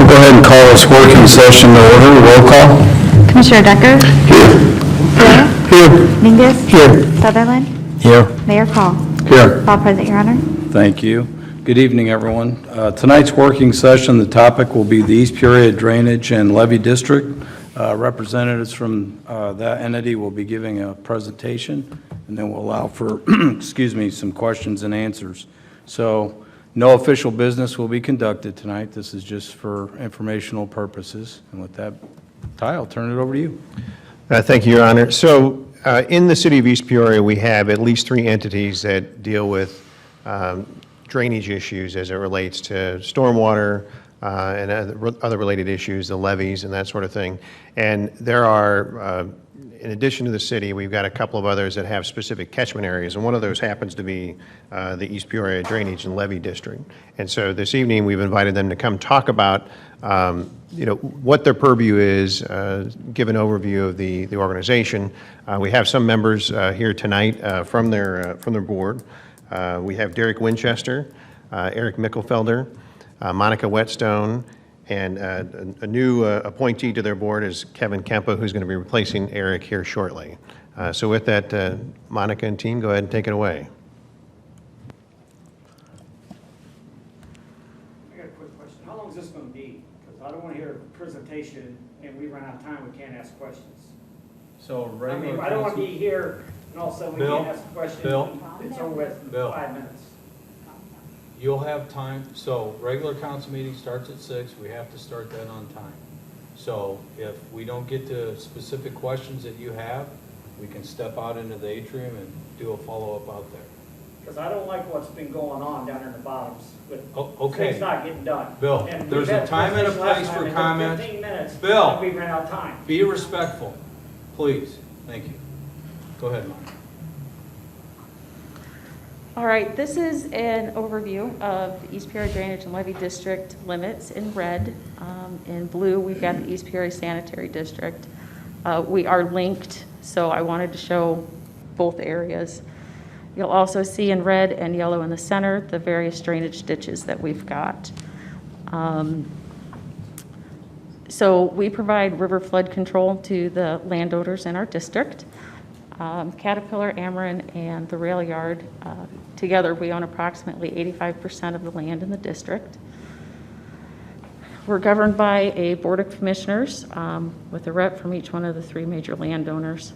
We'll go ahead and call this working session to order. Roll call. Commissioner Decker? Here. Hill? Here. Mingus? Here. Sutherland? Here. Mayor Call? Here. All present, Your Honor. Thank you. Good evening, everyone. Tonight's working session, the topic will be the East Peoria Drainage and Levee District. Representatives from that entity will be giving a presentation, and then we'll allow for, excuse me, some questions and answers. So no official business will be conducted tonight. This is just for informational purposes. And with that, Ty, I'll turn it over to you. Thank you, Your Honor. So in the city of East Peoria, we have at least 3 entities that deal with drainage issues as it relates to stormwater and other related issues, the levees and that sort of thing. And there are, in addition to the city, we've got a couple of others that have specific catchment areas, and one of those happens to be the East Peoria Drainage and Levee District. And so this evening, we've invited them to come talk about what their purview is, give an overview of the organization. We have some members here tonight from their board. We have Derek Winchester, Eric Mickelfelder, Monica Whetstone, and a new appointee to their board is Kevin Kempa, who's going to be replacing Eric here shortly. So with that, Monica and team, go ahead and take it away. I got a quick question. How long is this going to be? Because I don't want to hear a presentation and we run out of time, we can't ask questions. So I regular mean, I don't want to council, be here and all of a sudden we Bill, can't ask a question. Bill, It's over with in Bill. 5 minutes. you'll have time, so regular council meeting starts at 6, we have to start that on time. So if we don't get to specific questions that you have, we can step out into the atrium and do a follow-up out there. Because I don't like what's been going on down in the bottoms with Okay. things not getting done. Bill, And there's we've a had time and a presentation last place time, for it took comments. 15 minutes. Bill. And we ran out of time. Be respectful, please. Thank you. Go ahead, Mike. All right, this is an overview of the East Peoria Drainage and Levee District limits in red. In blue, we've got the East Peoria Sanitary District. We are linked, so I wanted to show both areas. You'll also see in red and yellow in the center the various drainage ditches that we've got. So we provide river flood control to the landowners in our district. Caterpillar, Ameren, and the rail yard, together we own approximately 85% of the land in the district. We're governed by a board of commissioners with a rep from each one of the 3 major landowners.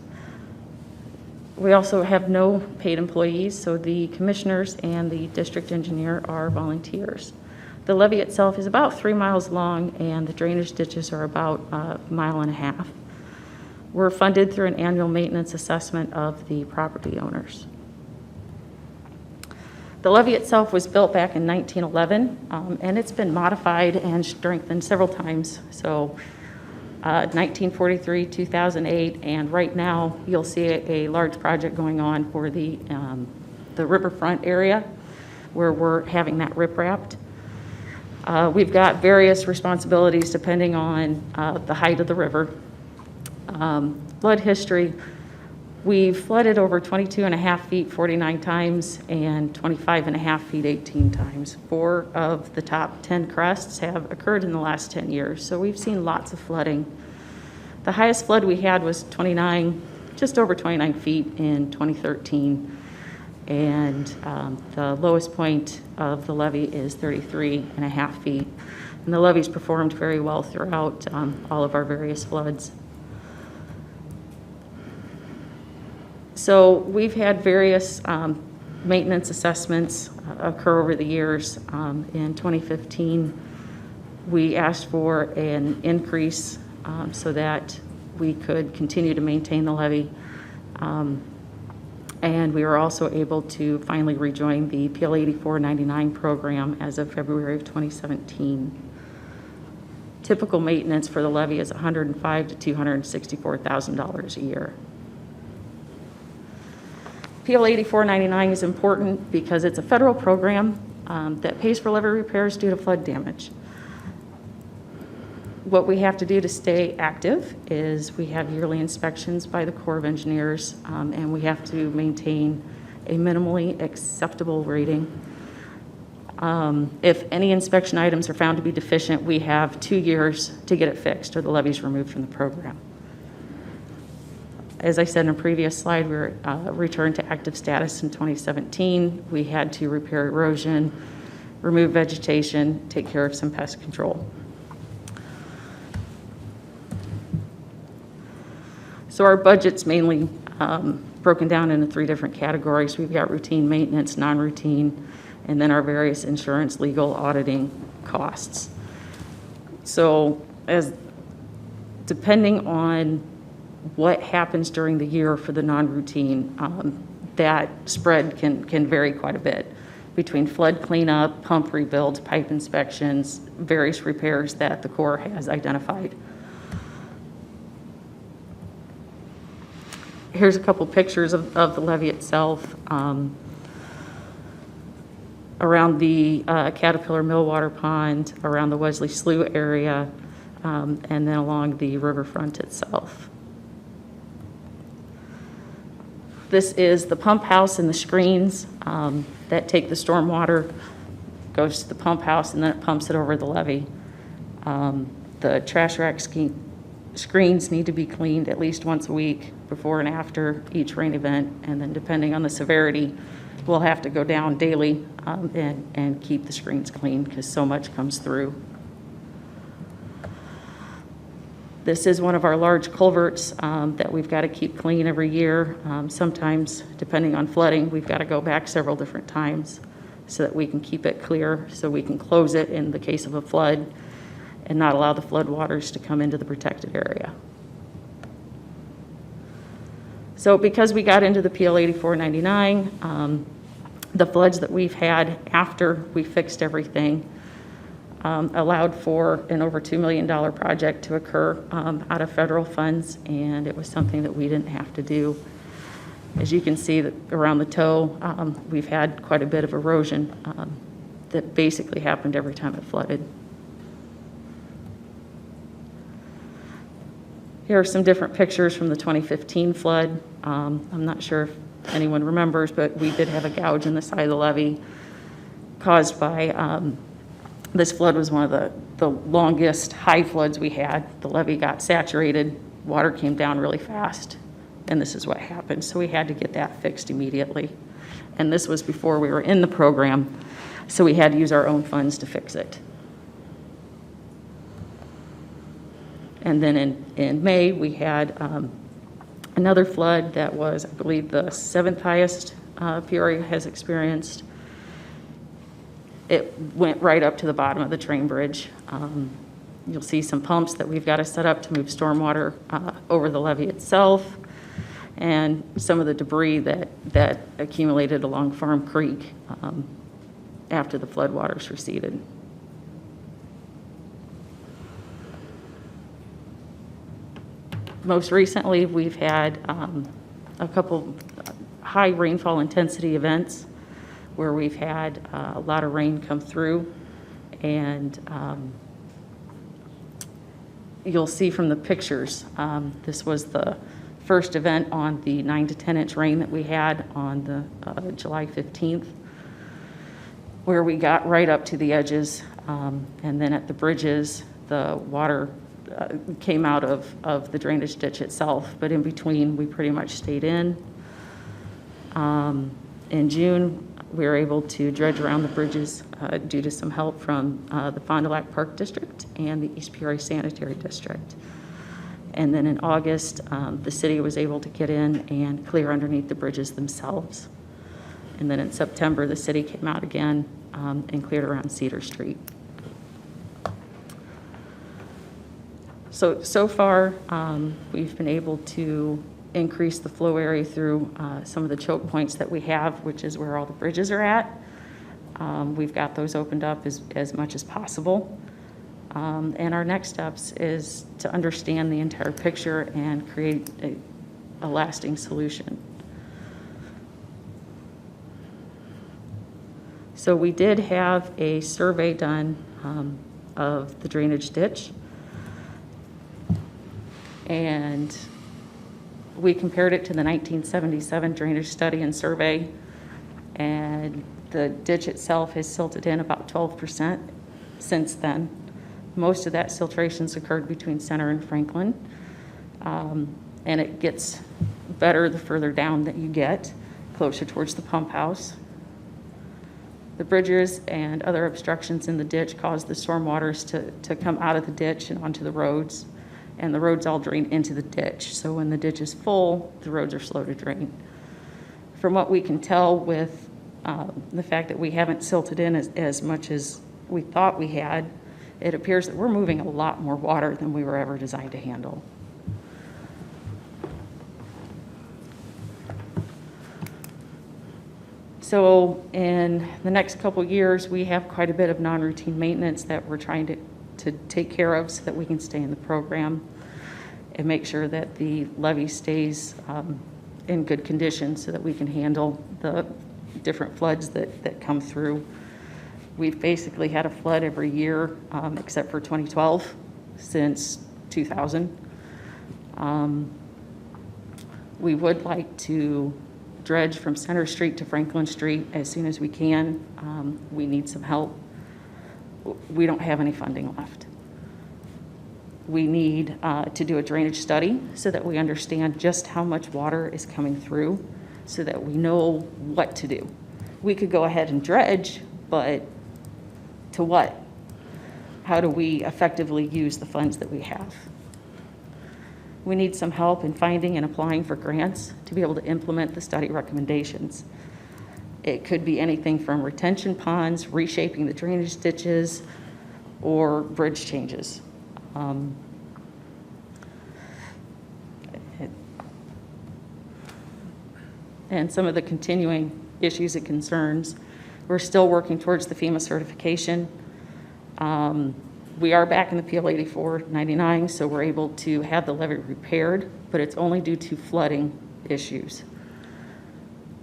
We also have no paid employees, so the commissioners and the district engineer are volunteers. The levee itself is about 3 miles long, and the drainage ditches are about 1.5 miles. We're funded through an annual maintenance assessment of the property owners. The levee itself was built back in 1911, and it's been modified and strengthened several times. So 1943, 2008, and right now you'll see a large project going on for the riverfront area where we're having that riprapped. We've got various responsibilities depending on the height of the river. Flood history, we've flooded over 22.5 feet 49 times and 25.5 feet 18 times. 4 of the top 10 crests have occurred in the last 10 years, so we've seen lots of flooding. The highest flood we had was just over 29 feet in 2013, and the lowest point of the levee is 33.5 feet. And the levee's performed very well throughout all of our various floods. So we've had various maintenance assessments occur over the years. In 2015, we asked for an increase so that we could continue to maintain the levee. And we were also able to finally rejoin the PL 8499 program as of February of 2017. Typical maintenance for the levee is $105,000 to $264,000 a year. PL 8499 is important because it's a federal program that pays for levee repairs due to flood damage. What we have to do to stay active is we have yearly inspections by the Corps of Engineers, and we have to maintain a minimally acceptable rating. If any inspection items are found to be deficient, we have 2 years to get it fixed or the levee's removed from the program. As I said in a previous slide, we were returned to active status in 2017. We had to repair erosion, remove vegetation, take care of some pest control. So our budget's mainly broken down into 3 different categories. We've got routine maintenance, non-routine, and then our various insurance, legal, auditing costs. So depending on what happens during the year for the non-routine, that spread can vary quite a bit between flood cleanup, pump rebuilds, pipe inspections, various repairs that the Corps has identified. Here's a couple pictures of the levee itself. Around the Caterpillar Millwater Pond, around the Wesley Slough area, and then along the riverfront itself. This is the pump house and the screens that take the storm water, goes to the pump house, and then it pumps it over the levee. The trash rack screens need to be cleaned at least once a week before and after each rain event, and then depending on the severity, we'll have to go down daily and keep the screens clean because so much comes through. This is one of our large culverts that we've got to keep clean every year. Sometimes, depending on flooding, we've got to go back several different times so that we can keep it clear, so we can close it in the case of a flood and not allow the flood waters to come into the protected area. So because we got into the PL 8499, the floods that we've had after we fixed everything allowed for an over $2 million project to occur out of federal funds, and it was something that we didn't have to do. As you can see that around the toe, we've had quite a bit of erosion that basically happened every time it flooded. Here are some different pictures from the 2015 flood. I'm not sure if anyone remembers, but we did have a gouge in the side of the levee caused by this flood was one of the longest high floods we had. The levee got saturated, water came down really fast, and this is what happened. So we had to get that fixed immediately. And this was before we were in the program, so we had to use our own funds to fix it. And then in May, we had another flood that was, I believe, the 7th highest Peoria has experienced. It went right up to the bottom of the train bridge. You'll see some pumps that we've got to set up to move stormwater over the levee itself, and some of the debris that accumulated along Farm Creek after the floodwaters receded. Most recently, we've had a couple high rainfall intensity events where we've had a lot of rain come through, and you'll see from the pictures, this was the first event on the 9 to 10 inch rain that we had on the July 15th, where we got right up to the edges, and then at the bridges, the water came out of the drainage ditch itself, but in between, we pretty much stayed in. In June, we were able to dredge around the bridges due to some help from the Fond du Lac Park District and the East Peoria Sanitary District. And then in August, the city was able to get in and clear underneath the bridges themselves. And then in September, the city came out again and cleared around Cedar Street. So far, we've been able to increase the flow area through some of the choke points that we have, which is where all the bridges are at. We've got those opened up as much as possible. And our next steps is to understand the entire picture and create a lasting solution. So we did have a survey done of the drainage ditch, and we compared it to the 1977 drainage study and survey, and The ditch itself has silted in about 12% since then. Most of that siltration's occurred between Center and Franklin, and it gets better the further down that you get, closer towards the pump house. The bridges and other obstructions in the ditch cause the storm waters to come out of the ditch and onto the roads, and the roads all drain into the ditch. So when the ditch is full, the roads are slow to drain. From what we can tell with the fact that we haven't silted in as much as we thought we had, it appears that we're moving a lot more water than we were ever designed to handle. So in the next couple years, we have quite a bit of non-routine maintenance that we're trying to take care of so that we can stay in the program and make sure that the levee stays in good condition so that we can handle the different floods that come through. We've basically had a flood every year except for 2012 since 2000. We would like to dredge from Center Street to Franklin Street as soon as we can. We need some help. We don't have any funding left. We need to do a drainage study so that we understand just how much water is coming through so that we know what to do. We could go ahead and dredge, but to what? How do we effectively use the funds that we have? We need some help in finding and applying for grants to be able to implement the study recommendations. It could be anything from retention ponds, reshaping the drainage ditches, or bridge changes. And some of the continuing issues and concerns, we're still working towards the FEMA certification. We are back in the PL 8499, so we're able to have the levee repaired, but it's only due to flooding issues.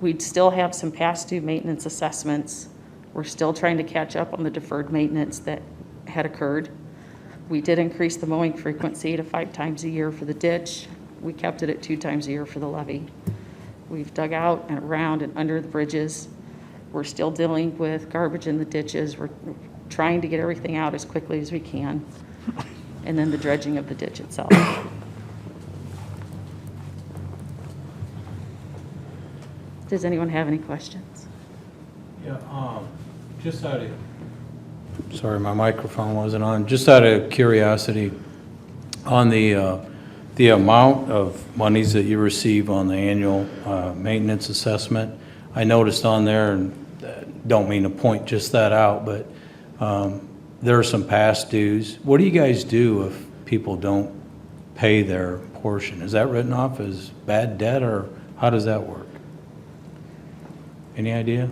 We'd still have some past due maintenance assessments. We're still trying to catch up on the deferred maintenance that had occurred. We did increase the mowing frequency to 5 times a year for the ditch. We kept it at 2 times a year for the levee. We've dug out and around and under the bridges. We're still dealing with garbage in the ditches. We're trying to get everything out as quickly as we can. And then the dredging of the ditch itself. Does anyone have any questions? Yeah, just out of, Sorry, my microphone wasn't on. Just out of curiosity, on the amount of monies that you receive on the annual maintenance assessment, I noticed on there, and don't mean to point just that out, but there are some past dues. What do you guys do if people don't pay their portion? Is that written off as bad debt, or how does that work? Any idea?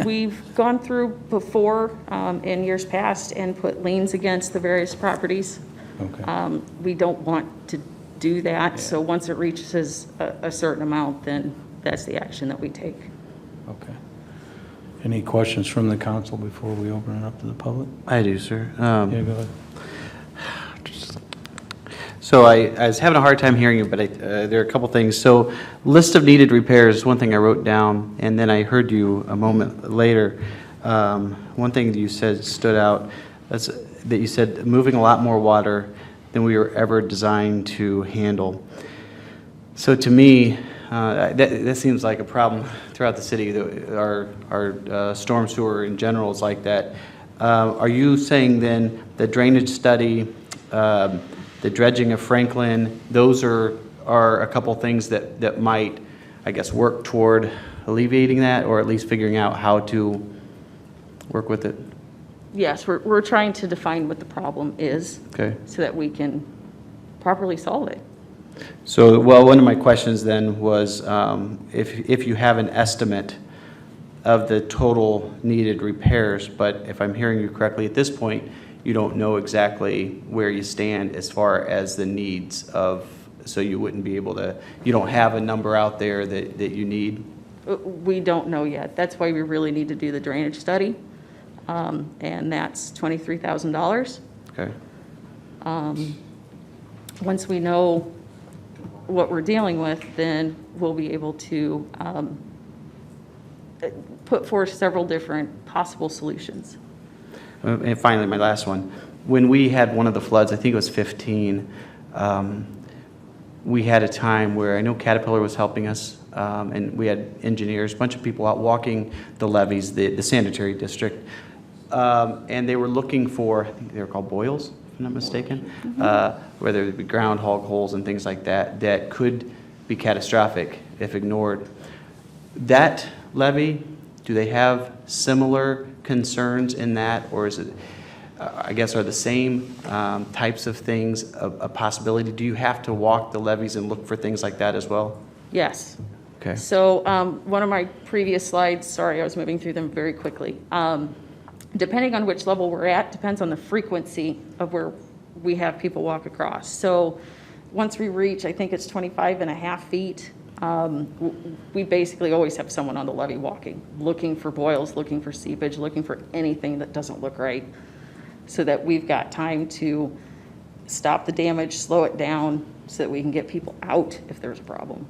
We've gone through before in years past and put liens against the various properties. Okay. We don't want to do that, Yeah. so once it reaches a certain amount, then that's the action that we take. Okay. Any questions from the council before we open it up to the public? I do, sir. Yeah, go ahead. So I was having a hard time hearing you, but there are a couple things. So list of needed repairs is one thing I wrote down, and then I heard you a moment later. One thing that you said stood out, that you said moving a lot more water than we were ever designed to handle. So to me, that seems like a problem throughout the city. Our storm sewer in general is like that. Are you saying then the drainage study, the dredging of Franklin, those are a couple things that might, I guess, work toward alleviating that, or at least figuring out how to work with it? Yes, we're trying to define what the problem is. Okay. So that we can properly solve it. So, well, one of my questions then was if you have an estimate of the total needed repairs, but if I'm hearing you correctly at this point, you don't know exactly where you stand as far as the needs of, so you wouldn't be able to, you don't have a number out there that you need? We don't know yet. That's why we really need to do the drainage study, and that's $23,000. Okay. Once we know what we're dealing with, then we'll be able to put forth several different possible solutions. And finally, my last one. When we had one of the floods, I think it was 15, we had a time where I know Caterpillar was helping us, and we had engineers, a bunch of people out walking the levees, the sanitary district, and they were looking for, I think they were called boils, if I'm not mistaken, whether it be groundhog holes and things like that, that could be catastrophic if ignored. That levee, do they have similar concerns in that, or is it, I guess, are the same types of things a possibility? Do you have to walk the levees and look for things like that as well? Yes. Okay. So one of my previous slides, sorry, I was moving through them very quickly. Depending on which level we're at, depends on the frequency of where we have people walk across. So once we reach, I think it's 25.5 feet, we basically always have someone on the levee walking, looking for boils, looking for seepage, looking for anything that doesn't look right, so that we've got time to stop the damage, slow it down, so that we can get people out if there's a problem.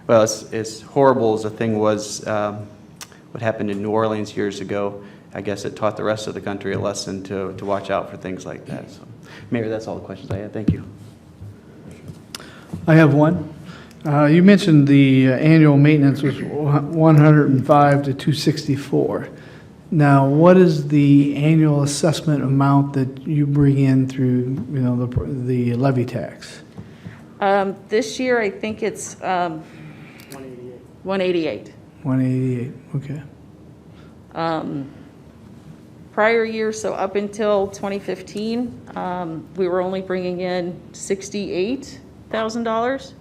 Well, as horrible as the thing was, what happened in New Orleans years ago, I guess it taught the rest of the country a lesson to watch out for things like that. So, Mayor, that's all the questions I had. Thank you. I have one. You mentioned the annual maintenance was 105 to 264. Now, what is the annual assessment amount that you bring in through, the levy tax? This year, I think it's 188. 188, okay. Prior years, so up until 2015, we were only bringing in $68,000.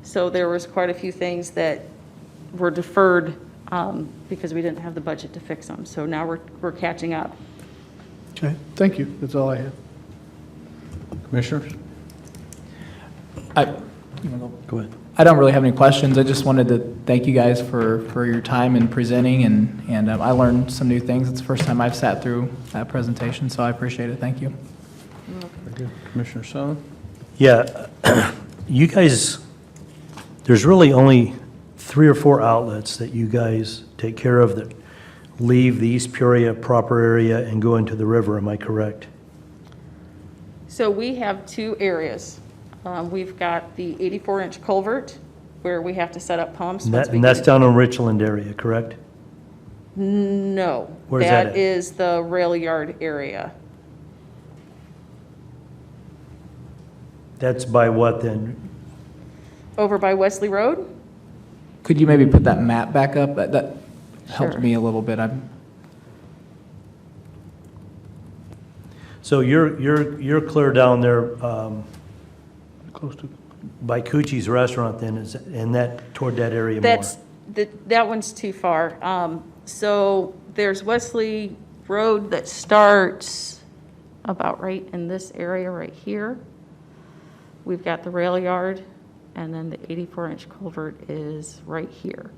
So there was quite a few things that were deferred because we didn't have the budget to fix them. So now we're catching up. Okay, thank you. That's all I have. Commissioners? Go ahead. I don't really have any questions. I just wanted to thank you guys for your time in presenting, and I learned some new things. It's the first time I've sat through that presentation, so I appreciate it. Thank you. Very good. Commissioner Sutherland? Yeah, you guys, there's really only 3 or 4 outlets that you guys take care of that leave the East Peoria proper area and go into the river, am I correct? So we have 2 areas. We've got the 84-inch culvert where we have to set up pumps. And, once we and that's get- down in Richland area, correct? No. Where's that at? That is the rail yard area. That's by what then? Over by Wesley Road? Could you maybe put that map back up? That helped Sure. me a little bit. So you're clear down there, Close to. by Coochie's restaurant then, is, and that, toward that area more? That one's too far. So there's Wesley Road that starts about right in this area right here. We've got the rail yard, and then the 84-inch culvert is right here.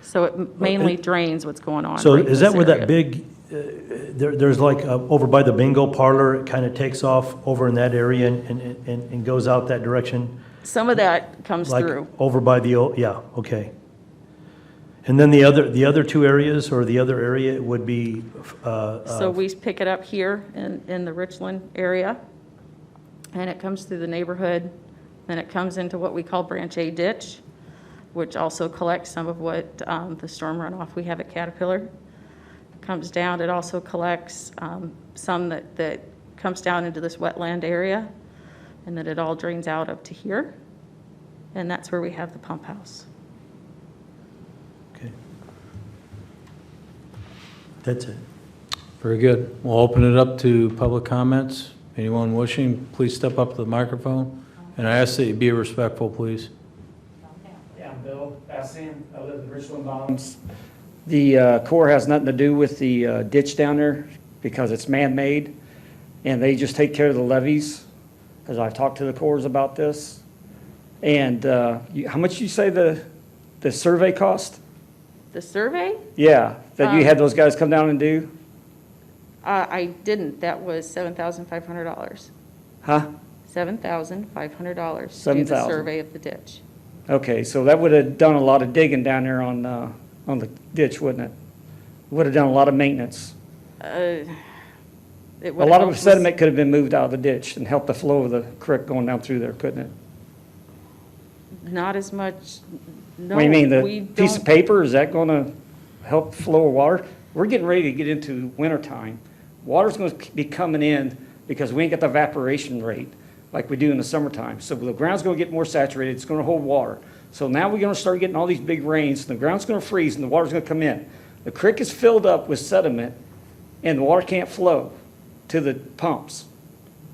So it mainly drains what's going on. So right in is that this where that area. big, there's like over by the bingo parlor, it kind of takes off over in that area and goes out that direction? Some of that comes Like through. over by the old, yeah, okay. And then the other 2 areas, or the other area would be, So we pick it up here in the Richland area, and it comes through the neighborhood, then it comes into what we call Branch A ditch, which also collects some of what the storm runoff we have at Caterpillar. Comes down, it also collects some that comes down into this wetland area, and then it all drains out up to here, and that's where we have the pump house. okay. That's it. Very good. We'll open it up to public comments. Anyone wishing, please step up to the microphone. And I ask that you be respectful, please. Yeah, I'm Bill Bassian. I live in Richland Bottoms. The Corps has nothing to do with the ditch down there because it's man-made, and they just take care of the levees, as I've talked to the Corps about this. And how much did you say the survey cost? The survey, Yeah, that you had those guys come down and do? I didn't, that was $7,500. Huh? $7,500 to do the $7,000. survey of the ditch. Okay, so that would have done a lot of digging down there on on the ditch, wouldn't it? Would have done a lot of maintenance. It A would lot help of us- sediment could have been moved out of the ditch and helped the flow of the creek going down through there, couldn't it? Not as much, no. What do you mean, we the piece of don't- paper, is that going to help flow of water? We're getting ready to get into winter time. Water's going to be coming in because we ain't got the evaporation rate like we do in the summertime. So the ground's going to get more saturated, it's going to hold water. So now we're going to start getting all these big rains, and the ground's going to freeze and the water's going to come in. The creek is filled up with sediment and the water can't flow to the pumps.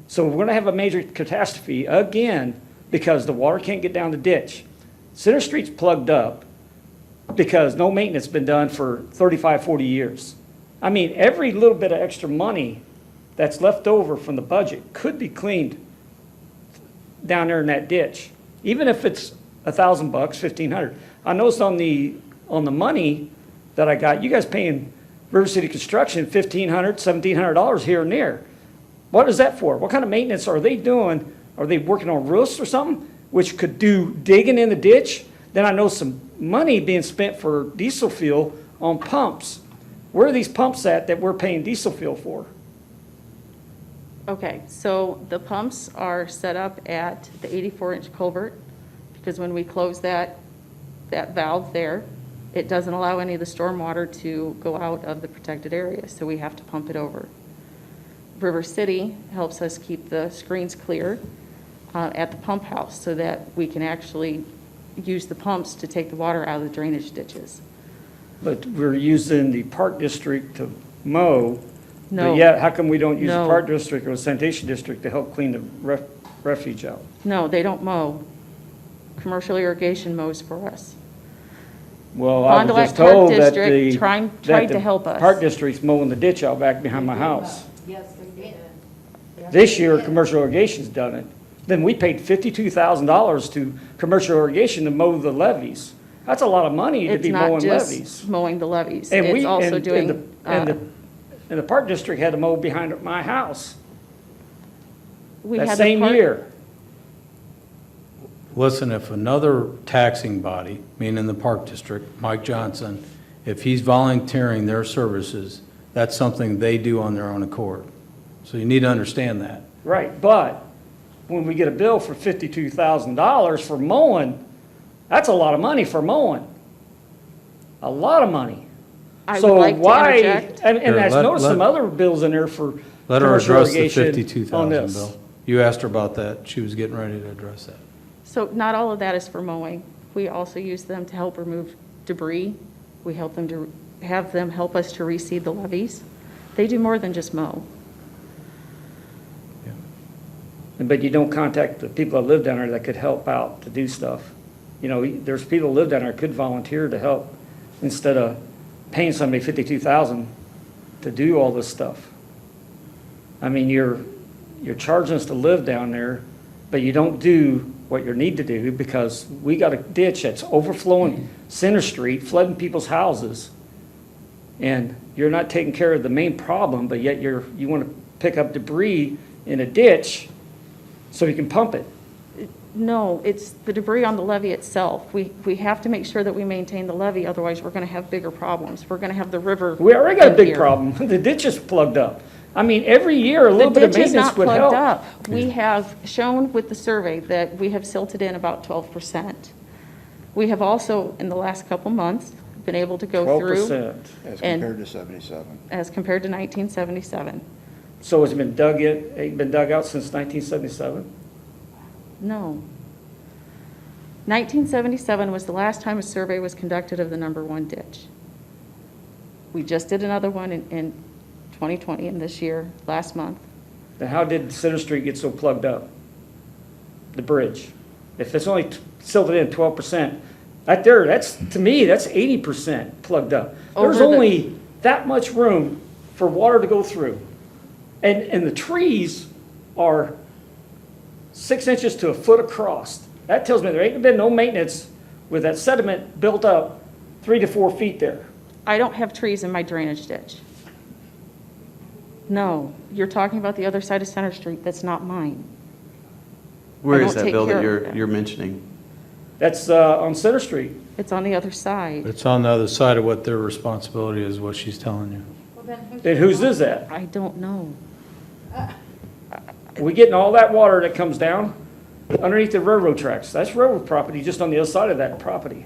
So we're going to have a major catastrophe again because the water can't get down the ditch. Center Street's plugged up because no maintenance been done for 35, 40 years. I mean, every little bit of extra money that's left over from the budget could be cleaned down there in that ditch, even if it's $1,000, $1,500. I noticed on the money that I got, you guys paying River City Construction $1,500, $1,700 here and there. What is that for? What kind of maintenance are they doing? Are they working on roofs or something, which could do digging in the ditch? Then I know some money being spent for diesel fuel on pumps. Where are these pumps at that we're paying diesel fuel for? Okay, so the pumps are set up at the 84-inch culvert, because when we close that valve there, it doesn't allow any of the stormwater to go out of the protected area, so we have to pump it over. River City helps us keep the screens clear at the pump house so that we can actually use the pumps to take the water out of the drainage ditches. But we're using the Park District to mow. No. But yet, how come we don't use the No. Park District or the Sanitation District to help clean the refuge out? No, they don't mow. Commercial irrigation mows for us. Well, Fond du I was Lac just Park told that District the. tried that to the help us. Park District's mowing the ditch out back behind my house. Yes, they did. This year, commercial irrigation's done it. Then we paid $52,000 to commercial irrigation to mow the levees. That's a lot of money to It's be not mowing just levees. mowing the levees. And It's we, also and doing, the Park District had to mow behind my house we that had the same park- year. Listen, if another taxing body, meaning the Park District, Mike Johnson, if he's volunteering their services, that's something they do on their own accord. So you need to understand that. Right, but when we get a bill for $52,000 for mowing, that's a lot of money for mowing. A lot of money. I would So like to why? interject. And Here, I let- noticed some let- other bills in there for Let her commercial address the irrigation on 52,000, this. Bill. You asked her about that. She was getting ready to address that. So not all of that is for mowing. We also use them to help remove debris. We help them to, have them help us to reseed the levees. They do more than just mow. But you don't contact the people that live down there that could help out to do stuff. You know, there's people that live down there that could volunteer to help instead of paying somebody $52,000 to do all this stuff. I mean, you're charging us to live down there, but you don't do what you need to do because we got a ditch that's overflowing Center Street, flooding people's houses. And you're not taking care of the main problem, but yet you want to pick up debris in a ditch so you can pump it. No, it's the debris on the levee itself. We have to make sure that we maintain the levee, otherwise we're going to have bigger problems. We're going to have the river. We already got a in big here. problem. The ditch is plugged up. I mean, every year, a little bit of The ditch is maintenance not would plugged help. up. We have shown with the survey that we have silted in about 12%. We have also, in the last couple months, been able to go through. 12%. As And- compared to 77. As compared to 1977. So it's been been dug out since 1977? No. 1977 was the last time a survey was conducted of the number one ditch. We just did another one in 2020, in this year, last month. Then how did Center Street get so plugged up? The bridge. If it's only silted in 12%, to me, that's 80% plugged up. There's Over the- only that much room for water to go through. And the trees are 6 inches to a foot across. That tells me there ain't been no maintenance with that sediment built up 3 to 4 feet there. I don't have trees in my drainage ditch. No, you're talking about the other side of Center Street, that's not mine. Where I is don't that take bill care that of that. you're mentioning? That's on Center Street. It's on the other side. It's on the other side of what their responsibility is, what she's telling you. And whose is that? I don't know. We getting all that water that comes down underneath the railroad tracks. That's railroad property just on the other side of that property.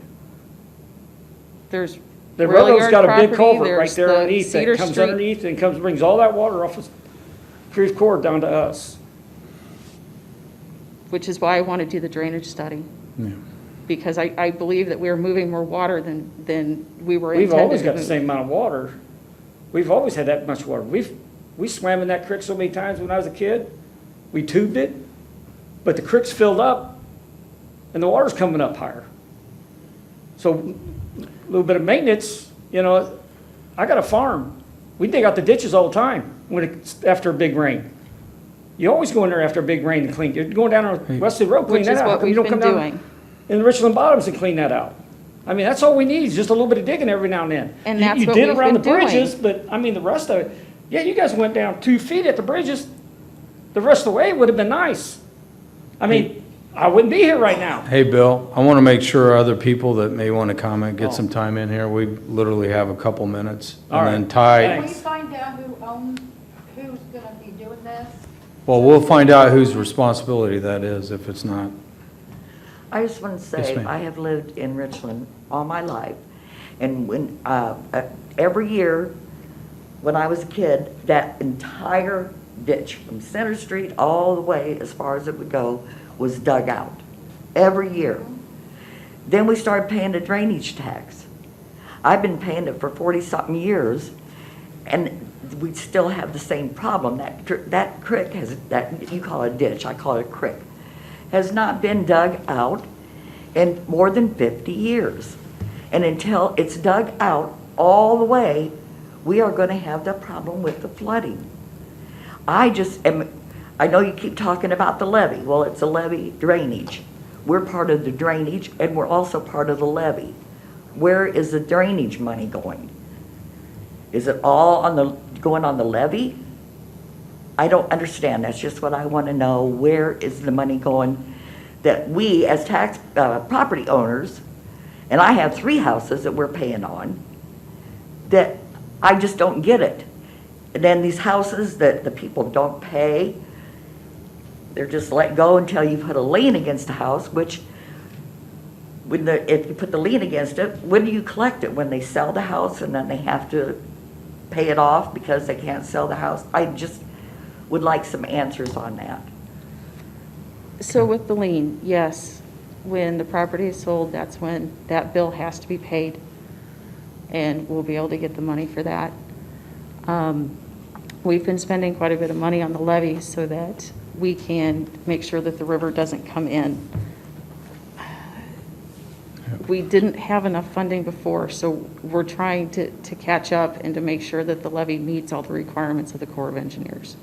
There's The rail railroad's yard got a big property, culvert right there's there the underneath that Cedar comes Street. underneath and comes, brings all that water off of Creve Coeur down to us. Which is why I want to do the drainage study. Yeah. Because I believe that we are moving more water than we were We've intended always to got the move. same amount of water. We've always had that much water. We swam in that creek so many times when I was a kid. We tubed it, but the creek's filled up and the water's coming up higher. So a little bit of maintenance, you know, I got a farm. We dig out the ditches all the time when it's after a big rain. You always go in there after a big rain and clean. You're going down on Wesley Road, clean Which that is out. How what come you we've don't been come down doing. in the Richland Bottoms and clean that out? I mean, that's all we need, is just a little bit of digging every now and then. And You- that's you what did we've around been the bridges, doing. but I mean, the rest of it, yeah, you guys went down 2 feet at the bridges. The rest of the way would have been nice. I mean, I wouldn't be here right now. Hey, Bill, I want to make sure other people that may want to comment get Oh. some time in here. We literally have a couple minutes. All And right. then Ty, Thanks. Will you find out who's gonna be doing this? well, we'll find out whose responsibility that is if it's not. I just want to Yes, say, ma'am. I have lived in Richland all my life, and when, every year, when I was a kid, that entire ditch from Center Street all the way as far as it would go was dug out, every year. Then we started paying the drainage tax. I've been paying it for 40-something years, and we still have the same problem. That creek has, that you call it a ditch, I call it a creek, has not been dug out in more than 50 years. And until it's dug out all the way, we are going to have the problem with the flooding. I know you keep talking about the levee. Well, it's a levee drainage. We're part of the drainage, and we're also part of the levee. Where is the drainage money going? Is it all going on the levee? I don't understand. That's just what I want to know. Where is the money going that we as property owners, and I have 3 houses that we're paying on, that I just don't get it. And then these houses that the people don't pay, they're just let go until you put a lien against the house, which if you put the lien against it, when do you collect it? When they sell the house and then they have to pay it off because they can't sell the house? I just would like some answers on that. So with the lien, yes, when the property is sold, that's when that bill has to be paid, and we'll be able to get the money for that. We've been spending quite a bit of money on the levee so that we can make sure that the river doesn't come in. We didn't have enough funding before, so we're trying to catch up and to make sure that the levee meets all the requirements of the Corps of Engineers.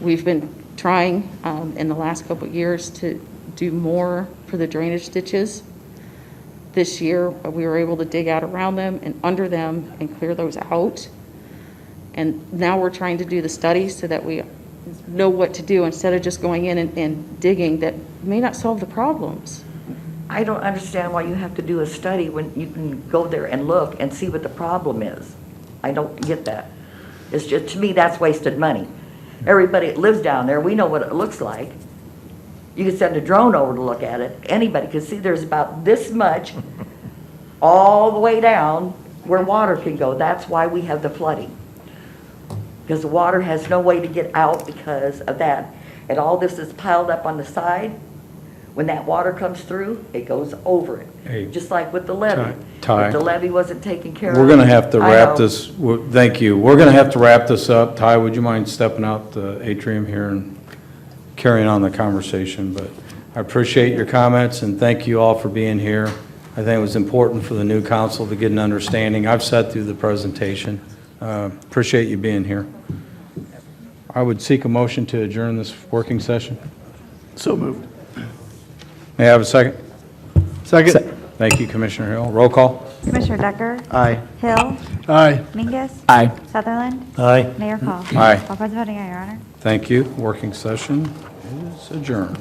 We've been trying in the last couple of years to do more for the drainage ditches. This year, we were able to dig out around them and under them and clear those out. And now we're trying to do the study so that we know what to do instead of just going in and digging that may not solve the problems. I don't understand why you have to do a study when you can go there and look and see what the problem is. I don't get that. It's just, to me, that's wasted money. Everybody that lives down there, we know what it looks like. You can send a drone over to look at it. Anybody can see there's about this much all the way down where water can go. That's why we have the flooding. Because the water has no way to get out because of that. And all this is piled up on the side. When that water comes through, it goes over it. Hey, Just like with the levee. Ty. If the levee wasn't taken care of. We're going to have to I wrap know. this, thank you. We're going to have to wrap this up. Ty, would you mind stepping out the atrium here and carrying on the conversation? But I appreciate your comments, and thank you all for being here. I think it was important for the new council to get an understanding. I've sat through the presentation. Appreciate you being here. I would seek a motion to adjourn this working session. So moved. May I have a second? Second. Thank you, Commissioner Hill. Roll call. Commissioner Decker? Aye. Hill? Aye. Mingus? Aye. Sutherland? Aye. Mayor Call? Aye. All present voting, aye, Your Honor. Thank you. Working session is adjourned.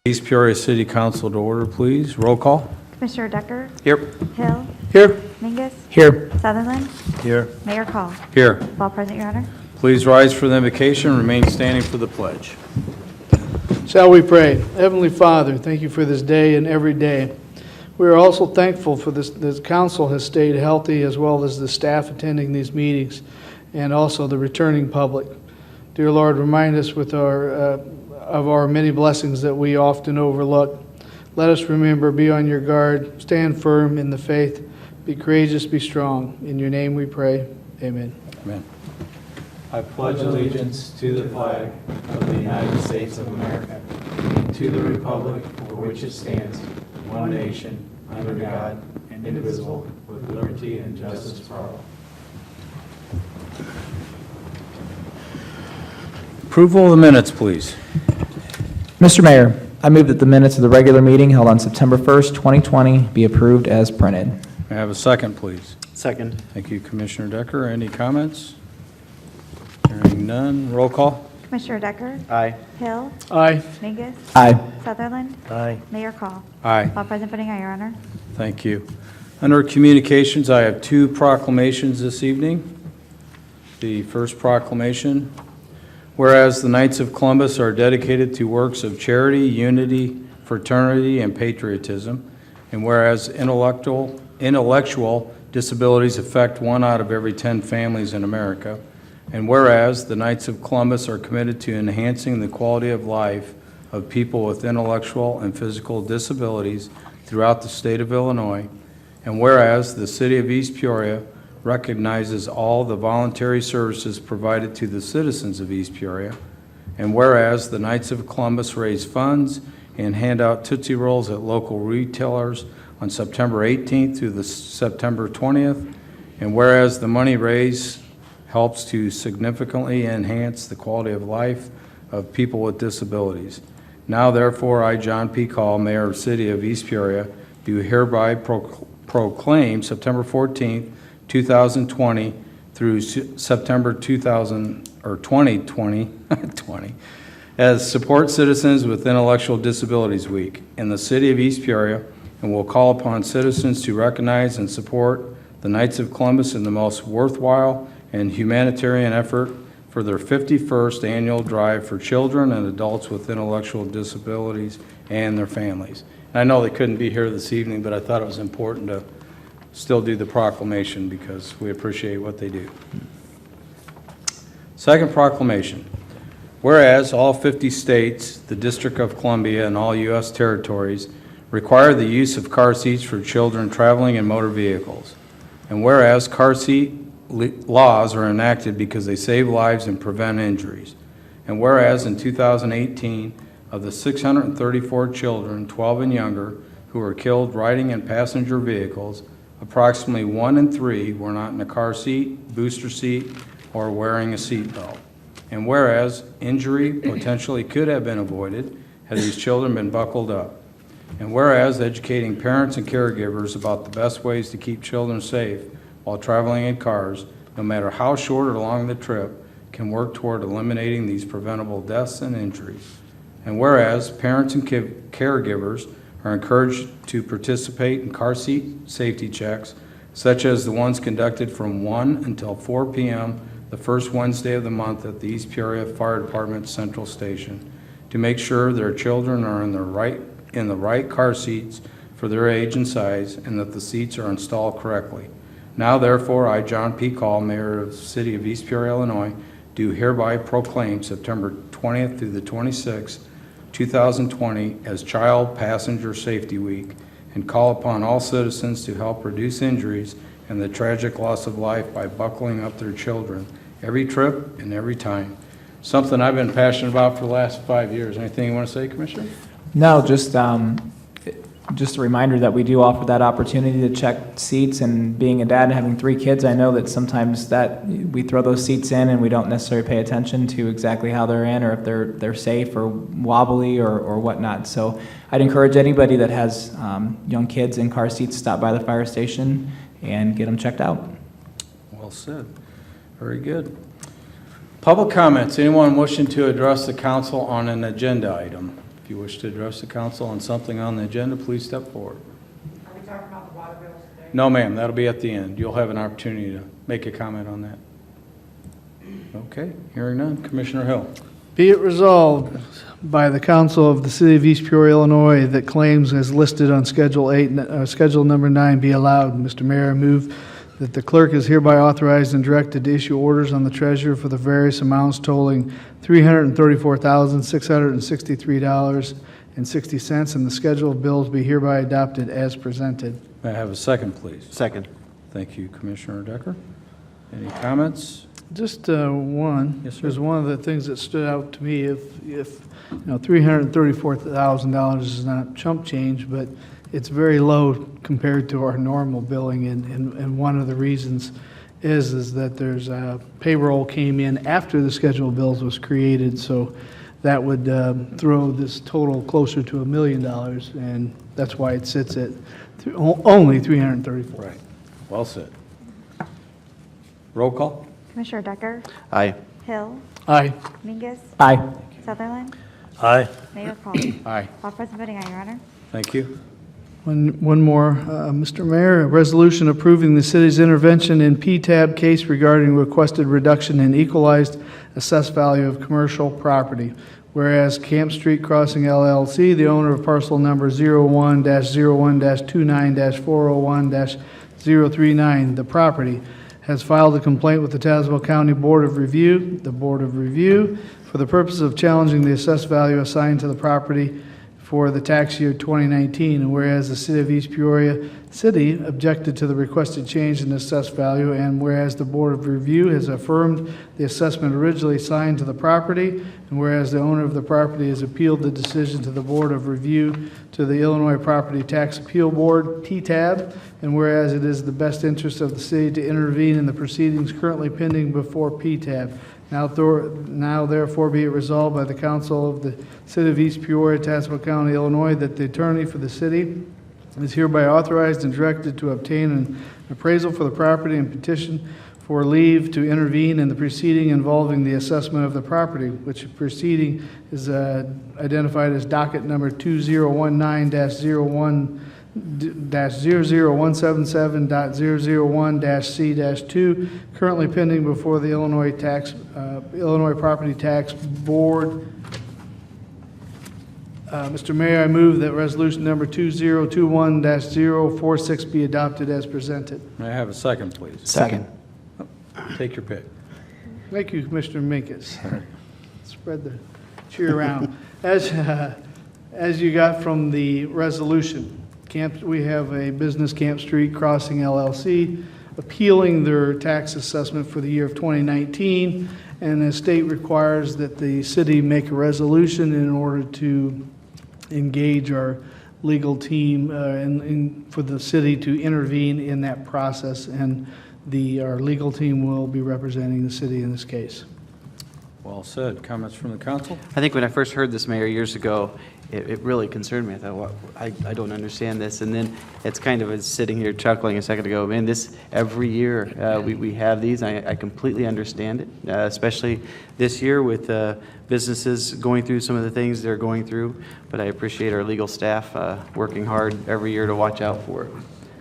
East Peoria City Council to order, please. Roll call. Commissioner Decker? Here. Hill? Here. Mingus? Here. Sutherland? Here. Mayor Call? Here. All present, Your Honor. Please rise for the invocation. Remain standing for the pledge. Shall we pray? Heavenly Father, thank you for this day and every day. We are also thankful for this council has stayed healthy, as well as the staff attending these meetings, and also the returning public. Dear Lord, remind us of our many blessings that we often overlook. Let us remember, be on your guard, stand firm in the faith, be courageous, be strong. In your name we pray. Amen. Amen. I pledge allegiance to the flag of the United States of America and to the republic for which it stands, one nation, under God, indivisible, with liberty and justice for all. Approval of the minutes, please. Mr. Mayor, I move that the minutes of the regular meeting held on September 1st, 2020 be approved as printed. May I have a second, please? Second. Thank you, Commissioner Decker. Any comments? Hearing none. Roll call. Commissioner Decker? Aye. Hill? Aye. Mingus? Aye. Sutherland? Aye. Mayor Call? Aye. All present, voting aye, Your Honor. Thank you. Under communications, I have two proclamations this evening. The first proclamation, whereas the Knights of Columbus are dedicated to works of charity, unity, fraternity, and patriotism, and whereas intellectual disabilities affect 1 out of every 10 families in America, and whereas the Knights of Columbus are committed to enhancing the quality of life of people with intellectual and physical disabilities throughout the state of Illinois, and whereas the City of East Peoria recognizes all the voluntary services provided to the citizens of East Peoria, and whereas the Knights of Columbus raise funds and hand out Tootsie Rolls at local retailers on September 18th through the September 20th, and whereas the money raised helps to significantly enhance the quality of life of people with disabilities. Now therefore, I, John P. Call, Mayor of the City of East Peoria, do hereby proclaim September 14th, 2020 through September 2020 as Support Citizens with Intellectual Disabilities Week in the City of East Peoria, and will call upon citizens to recognize and support the Knights of Columbus in the most worthwhile and humanitarian effort for their 51st annual drive for children and adults with intellectual disabilities and their families. And I know they couldn't be here this evening, but I thought it was important to still do the proclamation because we appreciate what they do. Second proclamation. Whereas all 50 states, the District of Columbia, and all U.S. territories require the use of car seats for children traveling in motor vehicles. And whereas car seat laws are enacted because they save lives and prevent injuries. And whereas in 2018, of the 634 children, 12 and younger, who were killed riding in passenger vehicles, approximately 1 in 3 were not in a car seat, booster seat, or wearing a seat belt. And whereas injury potentially could have been avoided had these children been buckled up. And whereas educating parents and caregivers about the best ways to keep children safe while traveling in cars, no matter how short or long the trip, can work toward eliminating these preventable deaths and injuries. And whereas parents and caregivers are encouraged to participate in car seat safety checks, such as the ones conducted from 1 until 4 p.m. the first Wednesday of the month at the East Peoria Fire Department Central Station, to make sure their children are in the right car seats for their age and size, and that the seats are installed correctly. Now therefore, I, John P. Call, Mayor of the City of East Peoria, Illinois, do hereby proclaim September 20th through the 26th, 2020 as Child Passenger Safety Week, and call upon all citizens to help reduce injuries and the tragic loss of life by buckling up their children every trip and every time. Something I've been passionate about for the last 5 years. Anything you want to say, Commissioner? No, just a reminder that we do offer that opportunity to check seats, and being a dad and having 3 kids, I know that sometimes that we throw those seats in and we don't necessarily pay attention to exactly how they're in, or if they're safe or wobbly or whatnot. So I'd encourage anybody that has young kids in car seats to stop by the fire station and get them checked out. Well said. Very good. Public comments. Anyone wishing to address the council on an agenda item? If If you wish to address the council on something on the agenda, please step forward. Are we talking about the water bills today? No, ma'am, that'll be at the end. You'll have an opportunity to make a comment on that. Okay, hearing none. Commissioner Hill. Be it resolved by the Council of the City of East Peoria, Illinois, that claims as listed on Schedule 8, Schedule number 9 be allowed. Mr. Mayor, I move that the clerk is hereby authorized and directed to issue orders on the treasurer for the various amounts totaling $334,663.60, and the schedule of bills be hereby adopted as presented. May I have a second, please? Second. Thank you, Commissioner Decker. Any comments? Just one. Yes, sir. There's one of the things that stood out to me. If $334,000 is not chump change, but it's very low compared to our normal billing, and one of the reasons is that there's payroll came in after the schedule of bills was created, so that would throw this total closer to $1 million, and that's why it sits at only 334. Right. Well said. Roll call? Commissioner Decker? Aye. Hill? Aye. Mingus? Aye. Sutherland? Aye. Mayor Cole? Aye. All present voting, aye, Your Honor. Thank you. One more, Mr. Mayor, a resolution approving the city's intervention in PTAB case regarding requested reduction in equalized assessed value of commercial property. Whereas Camp Street Crossing LLC, the owner of parcel number 01-01-29-401-039, the property, has filed a complaint with the Tazewell County Board of Review, the Board of Review, for the purpose of challenging the assessed value assigned to the property for the tax year 2019, and whereas the City of East Peoria City objected to the requested change in assessed value, and whereas the Board of Review has affirmed the assessment originally assigned to the property, and whereas the owner of the property has appealed the decision to the Board of Review to the Illinois Property Tax Appeal Board, TTAB, and whereas it is the best interest of the city to intervene in the proceedings currently pending before PTAB. Now therefore be it resolved by the Council of the City of East Peoria, Tazewell County, Illinois, that the attorney for the city is hereby authorized and directed to obtain an appraisal for the property and petition for leave to intervene in the proceeding involving the assessment of the property, which proceeding is identified as docket number 2019-00177.001-C-2, currently pending before the Illinois Property Tax Board. Mr. Mayor, I move that resolution number 2021-046 be adopted as presented. May I have a second, please? Second. Take your pick. Thank you, Commissioner Minkus. Spread the cheer around. As you got from the resolution, we have a business, Camp Street Crossing LLC, appealing their tax assessment for the year of 2019, and the state requires that the city make a resolution in order to engage our legal team for the city to intervene in that process, and our legal team will be representing the city in this case. Well said. Comments from the council? I think when I first heard this, Mayor, years ago, it really concerned me. I thought, well, I don't understand this. And then it's kind of sitting here chuckling a second ago, man, this, every year we have these. I completely understand it, especially this year with businesses going through some of the things they're going through. But I appreciate our legal staff working hard every year to watch out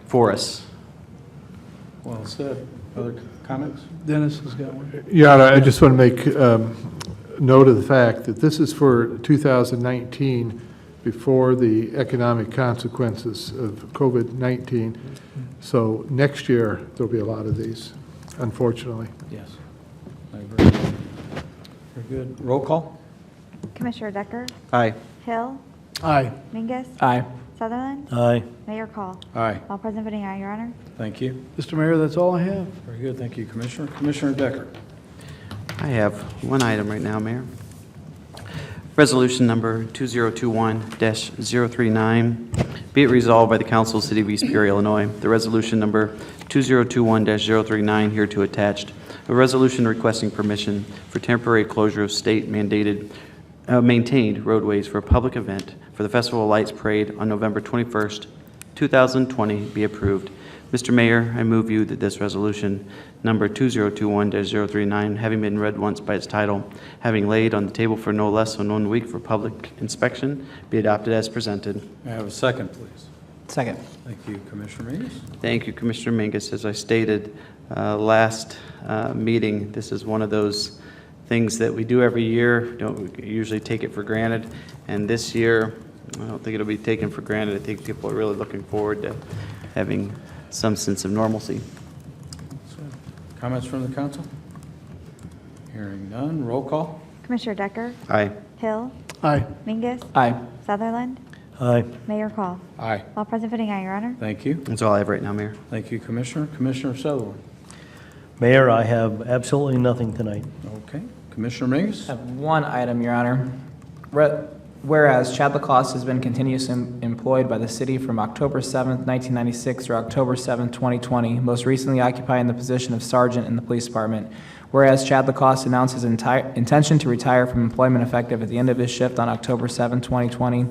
for us. Well said. Other comments? Dennis has got one. Yeah, I just want to make note of the fact that this is for 2019 before the economic consequences of COVID-19. So next year, there'll be a lot of these, unfortunately. Yes. I agree. Very good. Roll call? Commissioner Decker? Aye. Hill? Aye. Mingus? Aye. Sutherland? Aye. Mayor Cole? Aye. All present voting, aye, Your Honor. Thank you. Mr. Mayor, that's all I have. Very good. Thank you, Commissioner. Commissioner Decker. I have one item right now, Mayor. Resolution number 2021-039. Be it resolved by the Council of the City of East Peoria, Illinois, the resolution number 2021-039 here to attached, a resolution requesting permission for temporary closure of state-mandated maintained roadways for a public event for the Festival of Lights Parade on November 21st, 2020 be approved. Mr. Mayor, I move you that this resolution number 2021-039, having been read once by its title, having laid on the table for no less than 1 week for public inspection, be adopted as presented. May I have a second, please? Second. Thank you, Commissioner Mingus. Thank you, Commissioner Mingus. As I stated last meeting, this is one of those things that we do every year. Don't usually take it for granted. And this year, I don't think it'll be taken for granted. I think people are really looking forward to having some sense of normalcy. Comments from the council? Hearing none, roll call. Commissioner Decker? Aye. Hill? Aye. Mingus? Aye. Sutherland? Aye. Mayor Call? Aye. All present voting aye, Your Honor. Thank you. That's all I have right now, Mayor. Thank you, Commissioner. Commissioner Sutherland. Mayor, I have absolutely nothing tonight. Okay. Commissioner Mingus? I have one item, Your Honor. Whereas Chad Lacoste has been continuously employed by the city from October 7th, 1996 through October 7th, 2020, most recently occupying the position of sergeant in the police department. Whereas Chad Lacoste announced his intention to retire from employment effective at the end of his shift on October 7, 2020.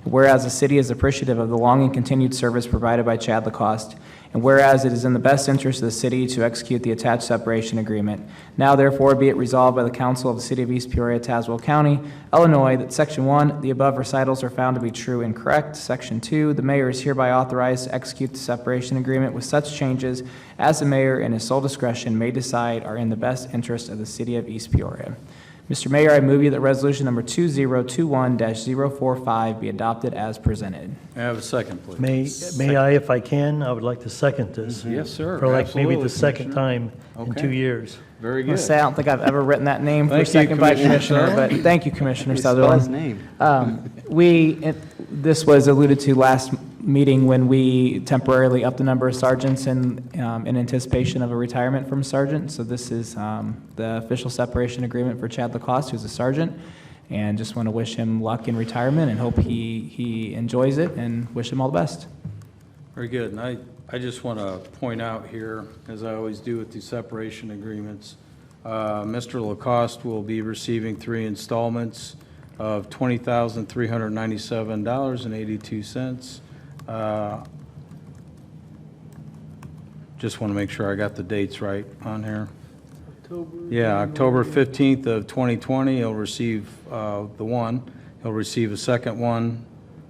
Whereas the city is appreciative of the long and continued service provided by Chad Lacoste. And whereas it is in the best interest of the city to execute the attached separation agreement. Now therefore be it resolved by the Council of the City of East Peoria, Tazewell County, Illinois, that Section 1, the above recitals are found to be true and correct. Section 2, the mayor is hereby authorized to execute the separation agreement with such changes as the mayor in his sole discretion may decide are in the best interest of the City of East Peoria. Mr. Mayor, I move you that resolution number 2021-045 be adopted as presented. May I have a second, please? May I, if I can, I would like to second this. Yes, sir. For like maybe Absolutely, the second Commissioner. time in Okay. 2 years. Very I'm gonna good. say I don't think I've ever written that name for Thank you, second by Commissioner Commissioner, but Sutherland. thank you, Commissioner Spell his Sutherland. name. This was alluded to last meeting when we temporarily upped the number of sergeants in anticipation of a retirement from sergeant. So this is the official separation agreement for Chad Lacoste, who's a sergeant. And just want to wish him luck in retirement and hope he enjoys it and wish him all the best. Very good. And I just want to point out here, as I always do with these separation agreements, Mr. Lacoste will be receiving 3 installments of $20,397.82. Just want to make sure I got the dates right on here. Yeah, October 15th of 2020, he'll receive the one. He'll receive a second one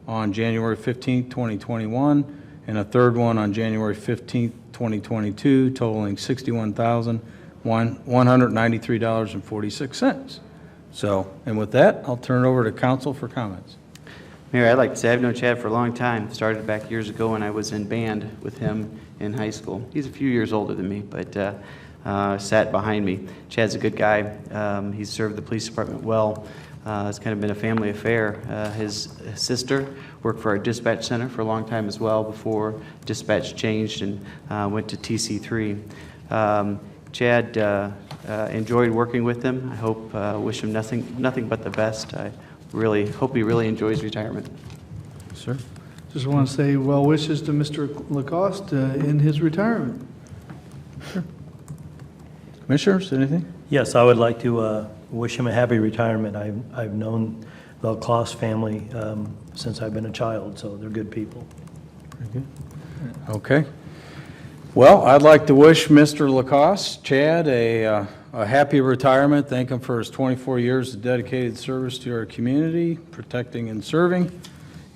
on January 15th, 2021, and a third one on January 15th, 2022, totaling $61,193.46. So, and with that, I'll turn it over to council for comments. Mayor, I'd like to say I've known Chad for a long time. Started back years ago when I was in band with him in high school. He's a few years older than me, but sat behind me. Chad's a good guy. He's served the police department well. It's kind of been a family affair. His sister worked for our dispatch center for a long time as well before dispatch changed and went to TC3. Chad enjoyed working with him. I wish him nothing but the best. I really hope he really enjoys retirement. Sir? Just want to say well wishes to Mr. Lacoste in his retirement. Commissioners, anything? Yes, I would like to wish him a happy retirement. I've known the Lacoste family since I've been a child, so they're good people. Okay. Well, I'd like to wish Mr. Lacoste, Chad, a happy retirement. Thank him for his 24 years of dedicated service to our community, protecting and serving,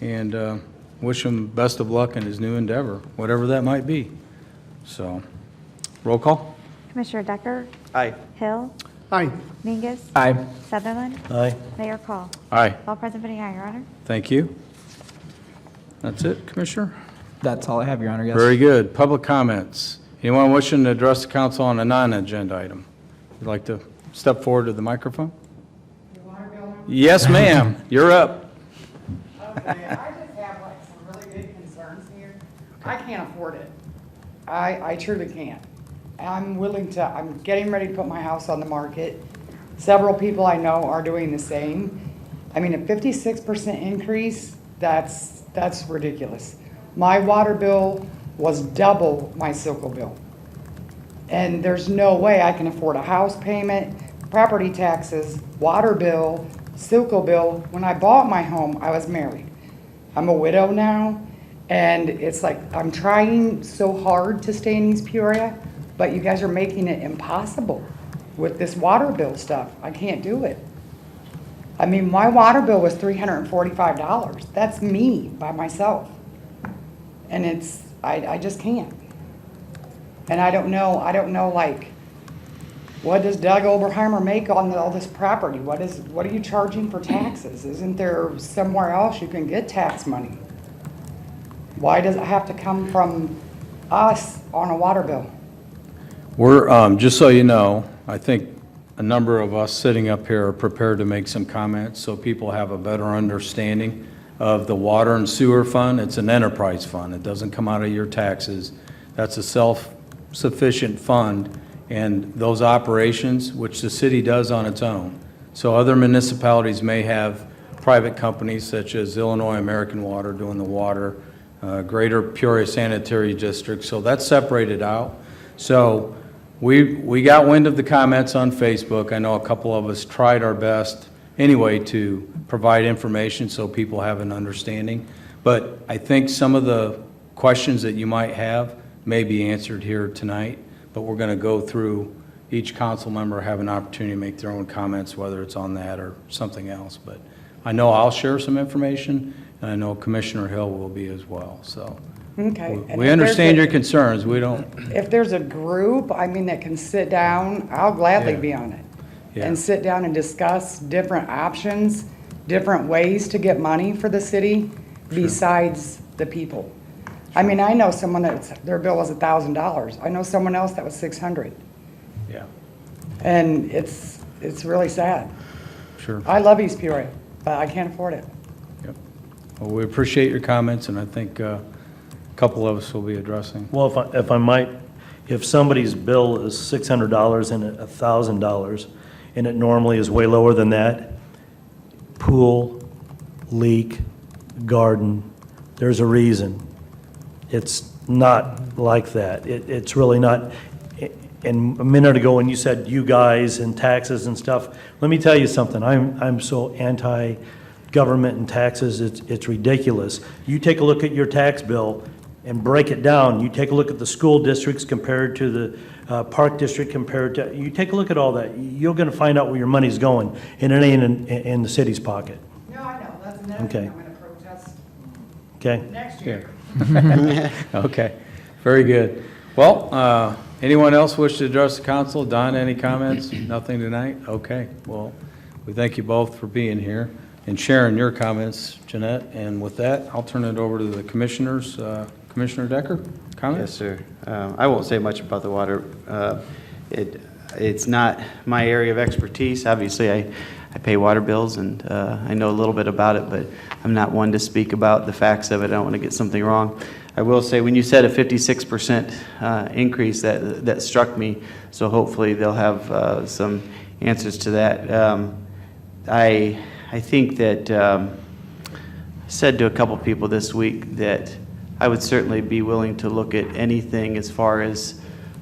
and wish him best of luck in his new endeavor, whatever that might be. So, roll call. Commissioner Decker? Aye. Hill? Aye. Mingus? Aye. Sutherland? Aye. Mayor Call? Aye. All present voting aye, Your Honor. Thank you. That's it, Commissioner? That's all I have, Your Honor, yes. Very good. Public comments. Anyone wishing to address the council on a non-agenda item? Would like to step forward to the microphone? Yes, ma'am. You're up. Okay, I just have like some really big concerns here. I can't afford it. I truly can't. I'm getting ready to put my house on the market. Several people I know are doing the same. I mean, a 56% increase, that's ridiculous. My water bill was double my Silco bill. And there's no way I can afford a house payment, property taxes, water bill, Silco bill. When I bought my home, I was married. I'm a widow now, And it's like, I'm trying so hard to stay in East Peoria, but you guys are making it impossible with this water bill stuff. I can't do it. I mean, my water bill was $345. That's me by myself. And it's, I just can't. And I don't know, like, what does Doug Oberheimer make on all this property? What are you charging for taxes? Isn't there somewhere else you can get tax money? Why does it have to come from us on a water bill? We're, just so you know, I think a number of us sitting up here are prepared to make some comments so people have a better understanding of the water and sewer fund. It's an enterprise fund. It doesn't come out of your taxes. That's a self-sufficient fund, and those operations, which the city does on its own. So other municipalities may have private companies such as Illinois American Water doing the water, Greater Peoria Sanitary District, so that's separated out. So we got wind of the comments on Facebook. I know a couple of us tried our best anyway to provide information so people have an understanding. But I think some of the questions that you might have may be answered here tonight, but we're going to go through each council member, have an opportunity to make their own comments, whether it's on that or something else. But I know I'll share some information, and I know Commissioner Hill will be as well. So Okay. And we if understand there's your concerns. We don't, If there's a group, I mean, that can sit down, I'll gladly Yeah. be on it. Yeah. And sit down and discuss different options, different ways to get money for the city besides the people. I mean, I know someone their bill was $1,000. I know someone else that was 600. yeah, And it's really sad. sure. I love East Peoria, but I can't afford it. Yep. Well, we appreciate your comments, and I think a couple of us will be addressing. Well, if I might, if somebody's bill is $600 and $1,000, and it normally is way lower than that, pool, leak, garden, there's a reason. It's not like that. It's really not. And a minute ago, when you said you guys and taxes and stuff, let me tell you something. I'm so anti-government and taxes, it's ridiculous. You take a look at your tax bill and break it down. You take a look at the school districts compared to the park district compared to, you take a look at all that. You're going to find out where your money's going, and it ain't in the city's pocket. No, I know. That's another Okay. thing I'm going to protest Okay? next year. Okay, very good. Well, anyone else wish to address the council? Don, any comments? Nothing tonight? Okay, well, we thank you both for being here and sharing your comments, Jeanette. And with that, I'll turn it over to the commissioners. Commissioner Decker, comments? Yes, sir. I won't say much about the water. It's not my area of expertise. Obviously, I pay water bills, and I know a little bit about it, but I'm not one to speak about the facts of it. I don't want to get something wrong. I will say, when you said a 56% increase, that struck me, so hopefully they'll have some answers to that. I think that I said to a couple people this week that I would certainly be willing to look at anything as far as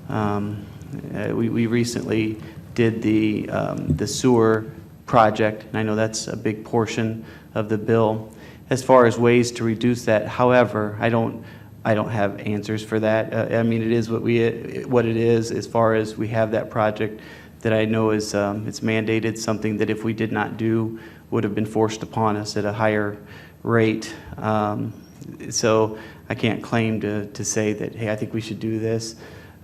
we recently did the sewer project, and I know that's a big portion of the bill. As far as ways to reduce that, however, I don't have answers for that. I mean, it is what it is. As far as we have that project that I know is it's mandated, something that if we did not do would have been forced upon us at a higher rate. So I can't claim to say that, hey, I think we should do this.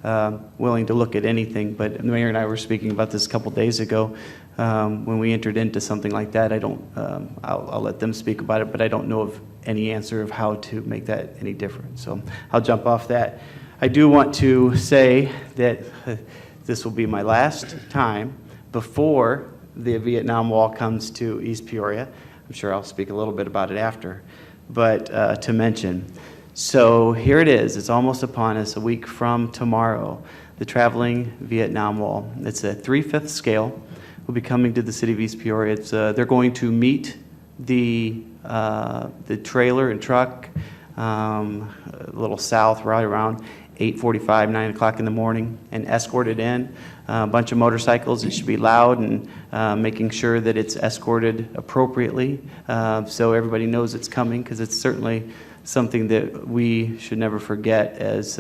Willing to look at anything, but the mayor and I were speaking about this a couple days ago. When we entered into something like that, I'll let them speak about it, but I don't know of any answer of how to make that any different. So I'll jump off that. I do want to say that this will be my last time before the Vietnam Wall comes to East Peoria. I'm sure I'll speak a little bit about it after, but to mention. So here it is. It's almost upon us, a week from tomorrow, the Traveling Vietnam Wall. It's a 3/5 scale. Will be coming to the city of East Peoria. They're going to meet the trailer and truck a little south, right around, 8:45, 9 o'clock in the morning, and escorted in. A bunch of motorcycles, it should be loud, and making sure that it's escorted appropriately, so everybody knows it's coming, because it's certainly something that we should never forget as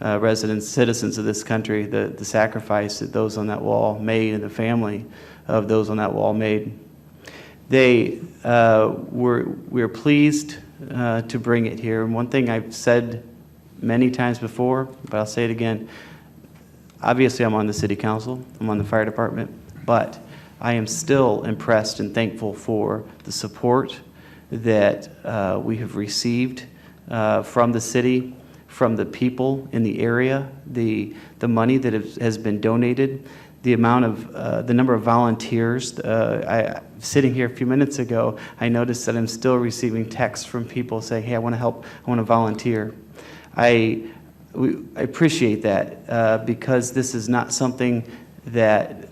residents, citizens of this country, the sacrifice that those on that wall made and the family of those on that wall made. We were pleased to bring it here. And one thing I've said many times before, but I'll say it again, obviously I'm on the city council, I'm on the fire department, but I am still impressed and thankful for the support that we have received from the city, from the people in the area, the money that has been donated, the number of volunteers. Sitting here a few minutes ago, I noticed that I'm still receiving texts from people saying, hey, I want to help, I want to volunteer. I appreciate that because this is not something that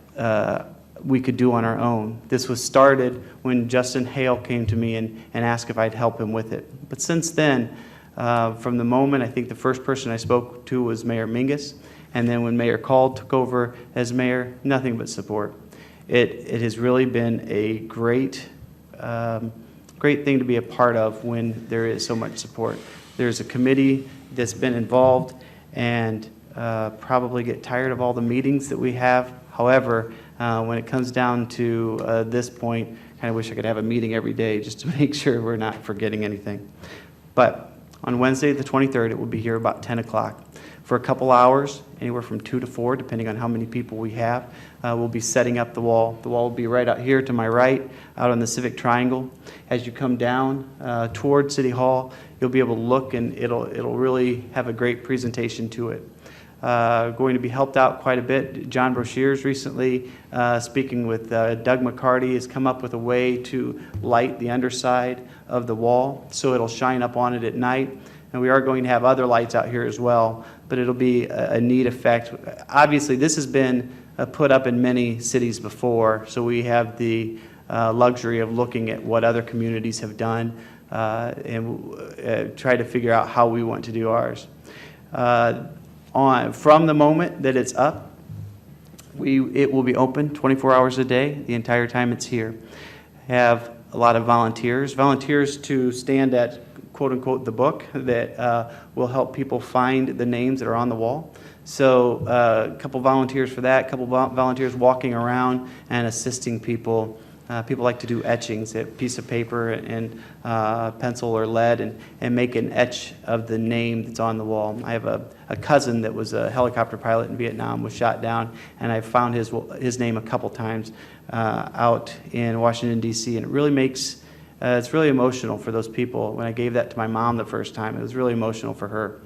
we could do on our own. This was started when Justin Hale came to me and asked if I'd help him with it. But since then, from the moment, I think the first person I spoke to was Mayor Mingus, and then when Mayor Call took over as mayor, nothing but support. It has really been a great thing to be a part of when there is so much support. There's a committee that's been involved and probably get tired of all the meetings that we have. However, when it comes down to this point, I kind of wish I could have a meeting every day just to make sure we're not forgetting anything. But on Wednesday, the 23rd, it will be here about 10 o'clock. For a couple hours, anywhere from 2 to 4, depending on how many people we have, we'll be setting up the wall. The wall will be right out here to my right, out on the Civic Triangle. As you come down toward City Hall, you'll be able to look, and it'll really have a great presentation to it. Going to be helped out quite a bit. John Broshears recently, speaking with Doug McCarty, has come up with a way to light the underside of the wall so it'll shine up on it at night. And we are going to have other lights out here as well, but it'll be a neat effect. Obviously, this has been put up in many cities before, so we have the luxury of looking at what other communities have done and try to figure out how we want to do ours. From the moment that it's up, it will be open 24 hours a day, the entire time it's here. Have a lot of volunteers to stand at quote-unquote the book that will help people find the names that are on the wall. So a couple volunteers for that, a couple volunteers walking around and assisting people. People like to do etchings, a piece of paper and pencil or lead, and make an etch of the name that's on the wall. I have a cousin that was a helicopter pilot in Vietnam, was shot down, and I found his name a couple times out in Washington, D.C., and it really makes, it's really emotional for those people. When I gave that to my mom the first time, it was really emotional for her.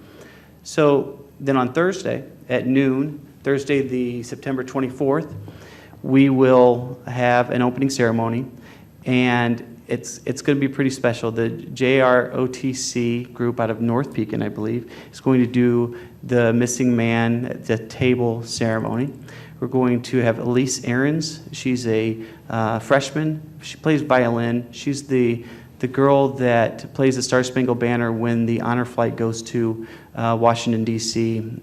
So then on Thursday at noon, Thursday the September 24th, we will have an opening ceremony, and it's going to be pretty special. The JROTC group out of North Pekin, I believe, is going to do the missing man at the table ceremony. We're going to have Elise Ahrens. She's a freshman. She plays violin. She's the girl that plays the Star Spangled Banner when the honor flight goes to Washington, D.C.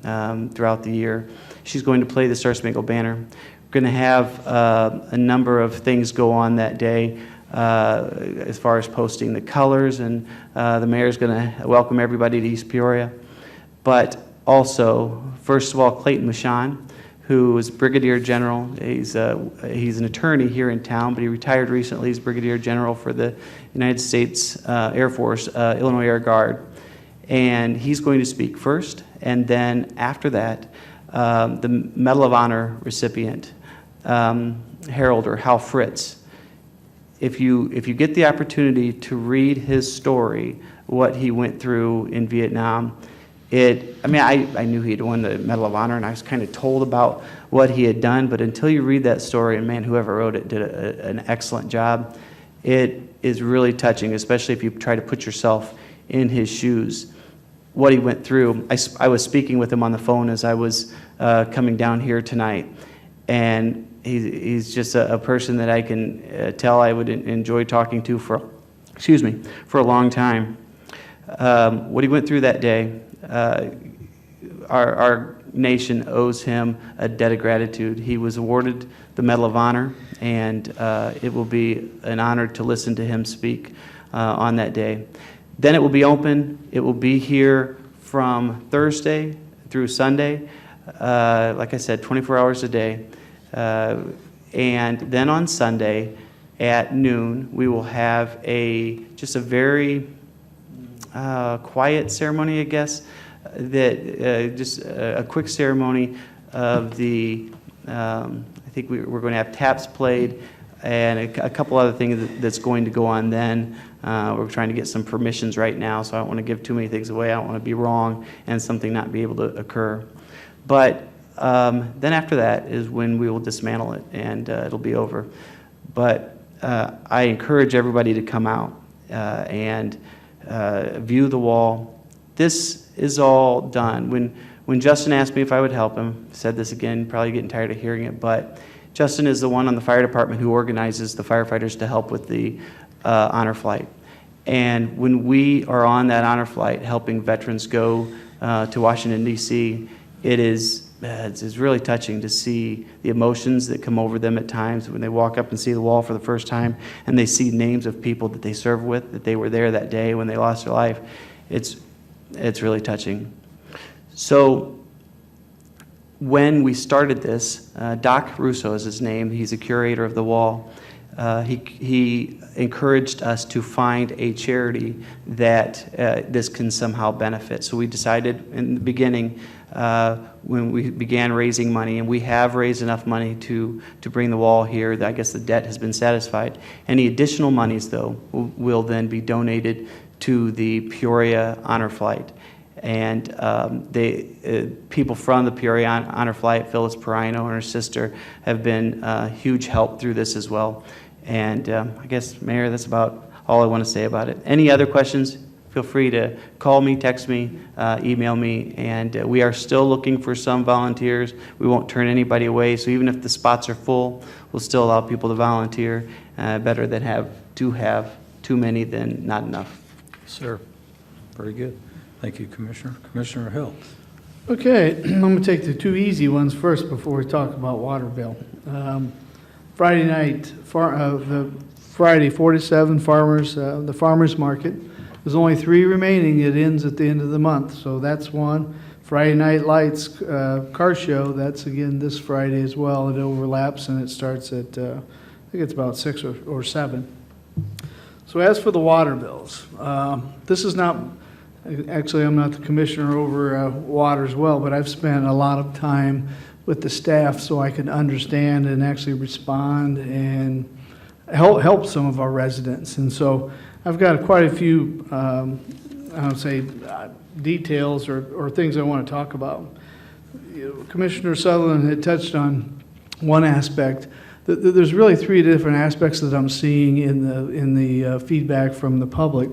Throughout the year. She's going to play the Star Spangled Banner. We're going to have a number of things go on that day as far as posting the colors, and the mayor's going to welcome everybody to East Peoria. But also, first of all, Clayton Michon, who is Brigadier General. He's an attorney here in town, but he retired recently. He's Brigadier General for the United States Air Force, Illinois Air Guard. And he's going to speak first, and then after that, the Medal of Honor recipient, Harold or Hal Fritz. If you get the opportunity to read his story, what he went through in Vietnam, I knew he'd won the Medal of Honor, and I was kind of told about what he had done, but until you read that story, and man, whoever wrote it did an excellent job, it is really touching, especially if you try to put yourself in his shoes. What he went through. I was speaking with him on the phone as I was coming down here tonight, and he's just a person that I can tell I would enjoy talking to for a long time. What he went through that day, our nation owes him a debt of gratitude. He was awarded the Medal of Honor, and it will be an honor to listen to him speak on that day. Then it will be open. It will be here from Thursday through Sunday, like I said, 24 hours a day. And then on Sunday at noon, we will have just a very quiet ceremony, I guess, just a quick ceremony of the, I think we're going to have taps played and a couple other things that's going to go on then. We're trying to get some permissions right now, so I don't want to give too many things away. I don't want to be wrong and something not be able to occur. But then after that is when we will dismantle it, and it'll be over. But I encourage everybody to come out and view the wall. This is all done. When Justin asked me if I would help him, said this again, probably getting tired of hearing it, but Justin is the one on the fire department who organizes the firefighters to help with the honor flight. And when we are on that honor flight helping veterans go to Washington, D.C., it's really touching to see the emotions that come over them at times when they walk up and see the wall for the first time and they see names of people that they served with, that they were there that day when they lost their life. It's really touching. So when we started this, Doc Russo is his name. He's a curator of the wall. He encouraged us to find a charity that this can somehow benefit. So we decided in the beginning, when we began raising money, and we have raised enough money to bring the wall here, I guess the debt has been satisfied. Any additional monies, though, will then be donated to the Peoria Honor Flight. And people from the Peoria Honor Flight, Phyllis Perino and her sister, have been a huge help through this as well. And I guess, Mayor, that's about all I want to say about it. Any other questions? Feel free to call me, text me, email me, and we are still looking for some volunteers. We won't turn anybody away, so even if the spots are full, we'll still allow people to volunteer. Better than have too many than not enough. Sir, very good. Thank you, Commissioner. Commissioner Hill. Okay, I'm going to take the two easy ones first before we talk about water bill. Friday night, the Friday 47 farmers, the farmers market. There's only 3 remaining. It ends at the end of the month, so that's one. Friday Night Lights car show, that's again this Friday as well. It overlaps and it starts at, I think it's about 6 or 7. So as for the water bills, this is not, actually I'm not the commissioner over water as well, but I've spent a lot of time with the staff so I can understand and actually respond and help some of our residents. And so I've got quite a few, I would say, details or things I want to talk about. Commissioner Sutherland had touched on one aspect. There's really 3 different aspects that I'm seeing in the feedback from the public.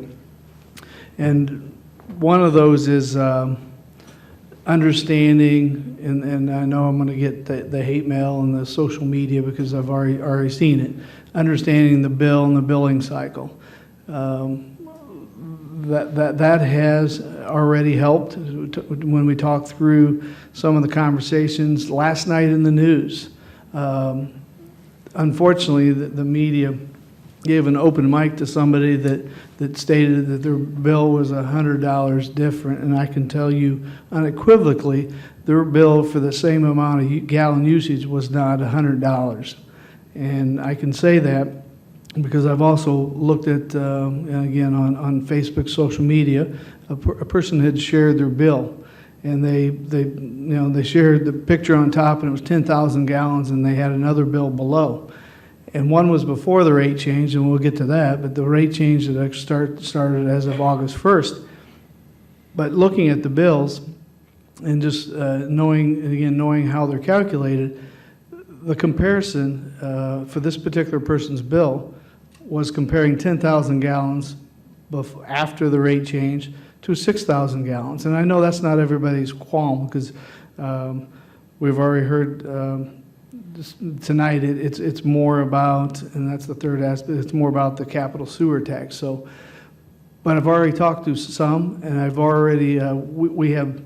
And one of those is understanding, and I know I'm going to get the hate mail and the social media because I've already seen it, understanding the bill and the billing cycle. That has already helped when we talk through some of the conversations last night in the news. Unfortunately, the media gave an open mic to somebody that stated that their bill was $100 different, and I can tell you unequivocally their bill for the same amount of gallon usage was not $100. And I can say that because I've also looked at, again, on Facebook social media, a person had shared their bill, and they shared the picture on top, and it was 10,000 gallons, and they had another bill below. And one was before the rate change, and we'll get to that, but the rate change that started as of August 1st. But looking at the bills and just knowing how they're calculated, the comparison for this particular person's bill was comparing 10,000 gallons after the rate change to 6,000 gallons. And I know that's not everybody's qualm because we've already heard tonight it's more about, and that's the third aspect, it's more about the capital sewer tax. So, but I've already talked to some, and I've already, we have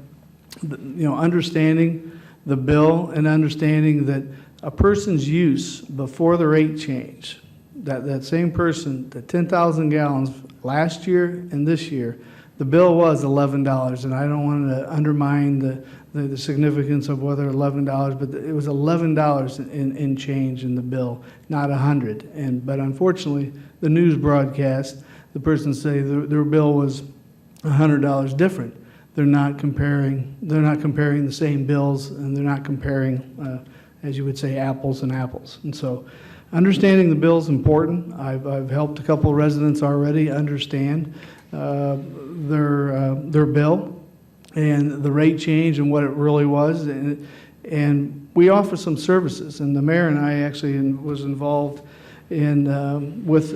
understanding the bill and understanding that a person's use before the rate change, that same person, the 10,000 gallons last year and this year, the bill was $11, and I don't want to undermine the significance of whether $11, but it was $11 in change in the bill, not 100. But unfortunately, the news broadcast, the person say their bill was $100 different. They're not comparing the same bills, and they're not comparing, as you would say, apples and apples. And so understanding the bill is important. I've helped a couple of residents already understand their bill and the rate change and what it really was. And we offer some services, and the mayor and I actually was involved in with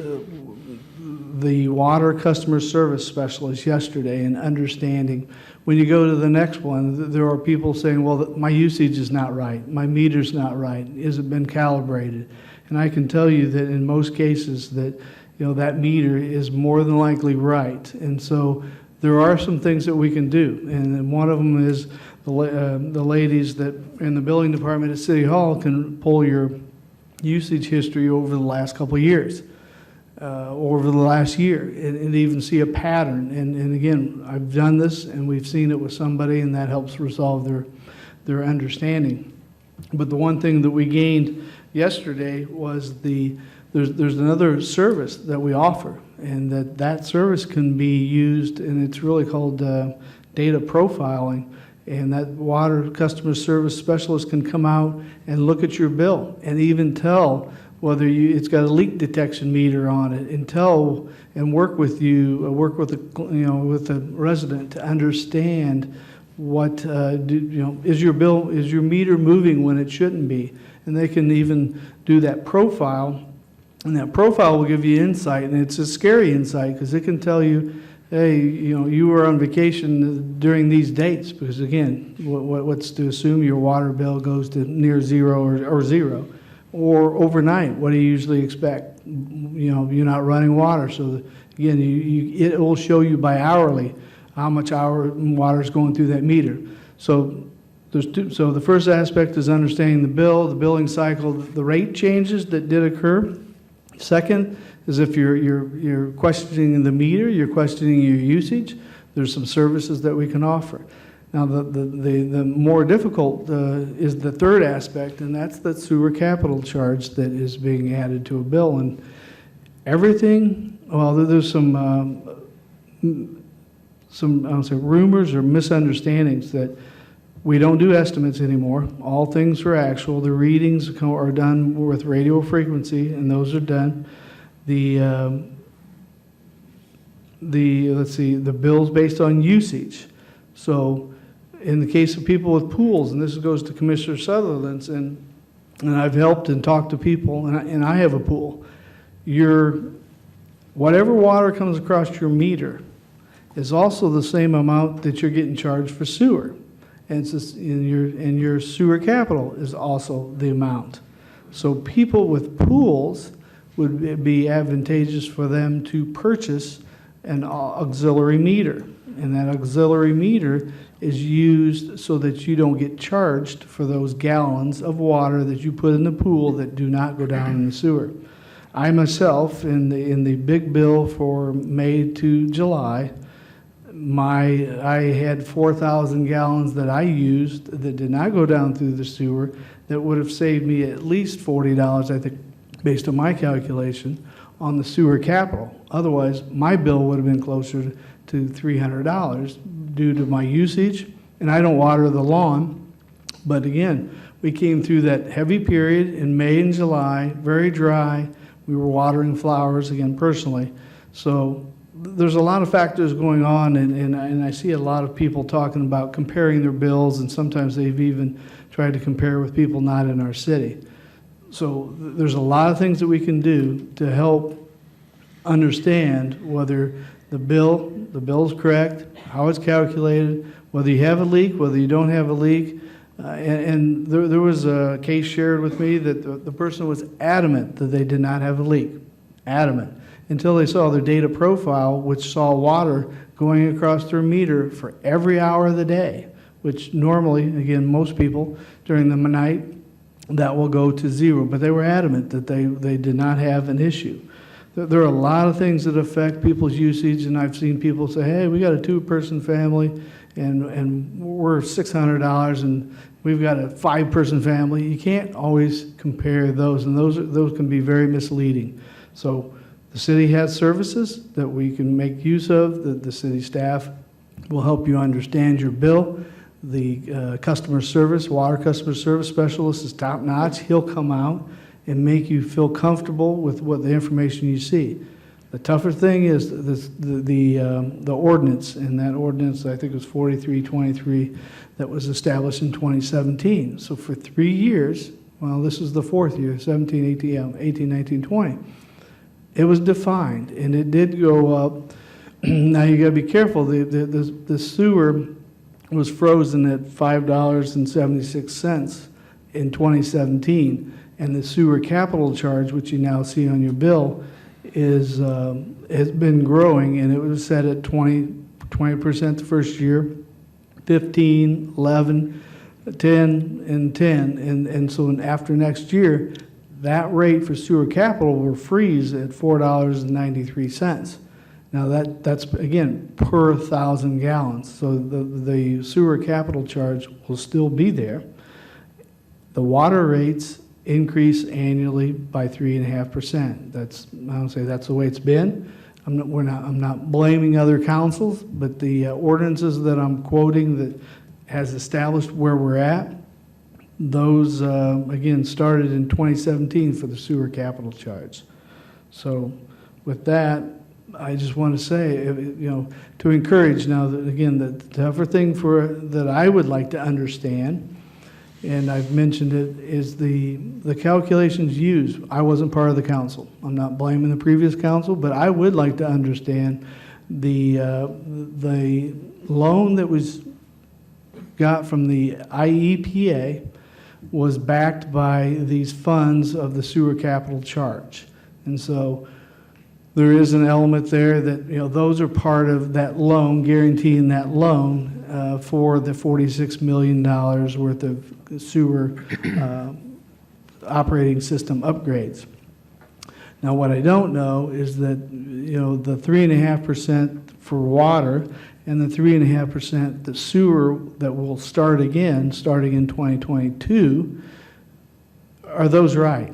the water customer service specialist yesterday in understanding when you go to the next one, there are people saying, well, my usage is not right, my meter's not right, has it been calibrated? And I can tell you that in most cases that that meter is more than likely right. And so there are some things that we can do, and one of them is the ladies that in the building department at City Hall can pull your usage history over the last couple of years, over the last year, and even see a pattern. And again, I've done this, and we've seen it with somebody, and that helps resolve their understanding. But the one thing that we gained yesterday was there's another service that we offer, and that service can be used, and it's really called data profiling. And that water customer service specialist can come out and look at your bill and even tell whether it's got a leak detection meter on it, and work with you, work with the resident to understand what is your meter moving when it shouldn't be, and they can even do that profile, and that profile will give you insight, and it's a scary insight because it can tell you, hey, you were on vacation during these dates, because again, what's to assume your water bill goes to near zero or zero, or overnight, what do you usually expect? You're not running water, so again, it will show you by hourly how much water is going through that meter. So so the first aspect is understanding the bill, the billing cycle, the rate changes that did occur. Second is if you're questioning the meter, you're questioning your usage, there's some services that we can offer. Now, the more difficult is the third aspect, and that's the sewer capital charge that is being added to a bill. And everything, well, there's some I don't say rumors or misunderstandings that we don't do estimates anymore. All things are actual. The readings are done with radio frequency, and those are done. The bill's based on usage. So in the case of people with pools, and this goes to Commissioner Sutherland's, and I've helped and talked to people, and I have a pool. Whatever water comes across your meter is also the same amount that you're getting charged for sewer. And it's just your sewer capital is also the amount. So people with pools would be advantageous for them to purchase an auxiliary meter. And that auxiliary meter is used so that you don't get charged for those gallons of water that you put in the pool that do not go down in the sewer. I myself, in the big bill for May to July, I had 4,000 gallons that I used that did not go down through the sewer that would have saved me at least $40, I think, based on my calculation, on the sewer capital. Otherwise, my bill would have been closer to $300 due to my usage, and I don't water the lawn. But again, we came through that heavy period in May and July, very dry. We were watering flowers, again, personally. So there's a lot of factors going on, and I see a lot of people talking about comparing their bills, and sometimes they've even tried to compare with people not in our city. So there's a lot of things that we can do to help understand whether the bill is correct, how it's calculated, whether you have a leak, whether you don't have a leak. And there was a case shared with me that the person was adamant that they did not have a leak, adamant, until they saw their data profile, which saw water going across their meter for every hour of the day, which normally, again, most people during the night, that will go to zero. But they were adamant that they did not have an issue. There are a lot of things that affect people's usage, and I've seen people say, hey, we got a 2-person family, and we're $600, and we've got a 5-person family. You can't always compare those, and those can be very misleading. So the city has services that we can make use of. The city staff will help you understand your bill. The customer service, water customer service specialist is top-notch. He'll come out and make you feel comfortable with what the information you see. The tougher thing is the ordinance, and that ordinance, I think it was 4323, that was established in 2017. So for 3 years, well, this is the 4th year, 17, 18, 19, 20, it was defined, and it did go up. Now you got to be careful. The sewer was frozen at $5.76 in 2017, and the sewer capital charge, which you now see on your bill, has been growing, and it was set at 20% the first year, 15, 11, 10, and 10, and so after next year, that rate for sewer capital will freeze at $4.93. Now that's again per 1,000 gallons. So the sewer capital charge will still be there. The water rates increase annually by 3.5%. That's, I don't say that's the way it's been. I'm not blaming other councils, but the ordinances that I'm quoting that has established where we're at, those again started in 2017 for the sewer capital charge. So with that, I just want to say, to encourage now that, again, the tougher thing that I would like to understand, and I've mentioned it, is the calculations used. I wasn't part of the council. I'm not blaming the previous council, but I would like to understand the loan that was got from the IEPA was backed by these funds of the sewer capital charge. And so there is an element there that, those are part of that loan, guaranteeing that loan for the $46 million worth of sewer operating system upgrades. Now, what I don't know is that, the 3.5% for water and the 3.5% the sewer that will start again, starting in 2022, are those right?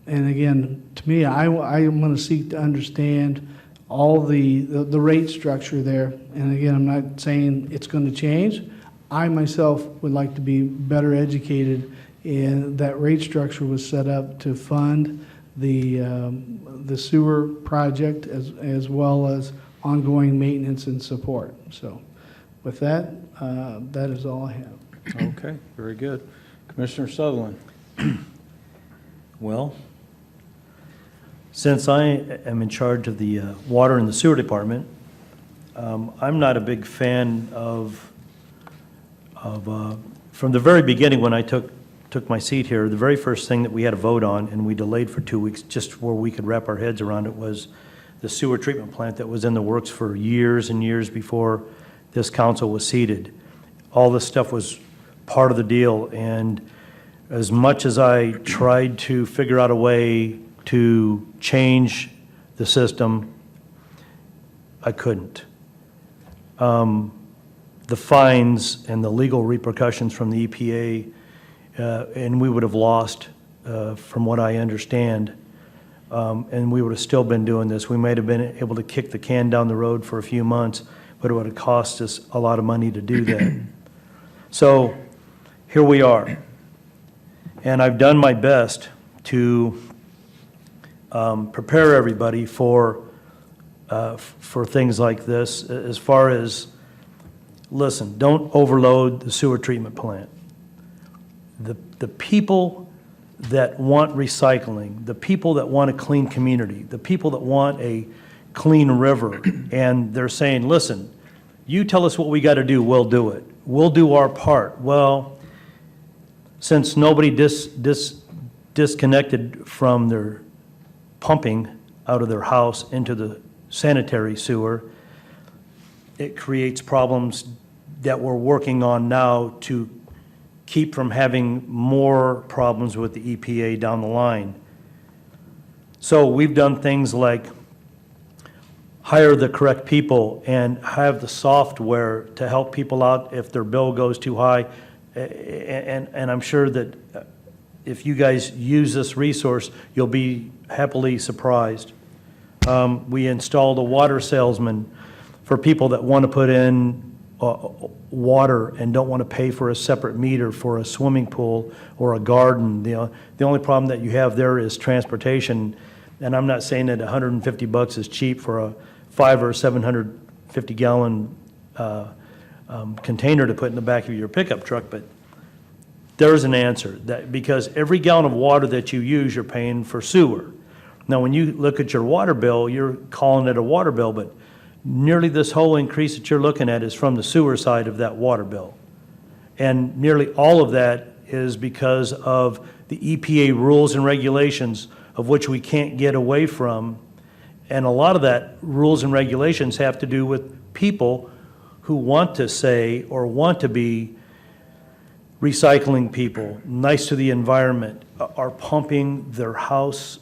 And again, to me, I want to seek to understand all the rate structure there. And again, I'm not saying it's going to change. I myself would like to be better educated, and that rate structure was set up to fund the sewer project as well as ongoing maintenance and support. So with that, that is all I have. Okay, very good. Commissioner Sutherland. Well, since I am in charge of the water and the sewer department, I'm not a big fan of from the very beginning when I took my seat here, the very first thing that we had a vote on, and we delayed for 2 weeks just where we could wrap our heads around it, was the sewer treatment plant that was in the works for years and years before this council was seated. All this stuff was part of the deal, and as much as I tried to figure out a way to change the system, I couldn't. The fines and the legal repercussions from the EPA, and we would have lost, from what I understand, and we would have still been doing this. We might have been able to kick the can down the road for a few months, but it would have cost us a lot of money to do that. So here we are. And I've done my best to prepare everybody for things like this, as far as, listen, don't overload the sewer treatment plant. The people that want recycling, the people that want a clean community, the people that want a clean river, and they're saying, listen, you tell us what we got to do, we'll do it. We'll do our part. Well, since nobody disconnected from their pumping out of their house into the sanitary sewer, it creates problems that we're working on now to keep from having more problems with the EPA down the line. So we've done things like hire the correct people and have the software to help people out if their bill goes too high. And I'm sure that if you guys use this resource, you'll be happily surprised. We installed a water salesman for people that want to put in water and don't want to pay for a separate meter for a swimming pool or a garden. The only problem that you have there is transportation. And I'm not saying that $150 is cheap for a 500 or 750 gallon container to put in the back of your pickup truck, but there's an answer, that because every gallon of water that you use, you're paying for sewer. Now, when you look at your water bill, you're calling it a water bill, but nearly this whole increase that you're looking at is from the sewer side of that water bill. And nearly all of that is because of the EPA rules and regulations of which we can't get away from. And a lot of that rules and regulations have to do with people who want to say or want to be recycling people, nice to the environment, are pumping their house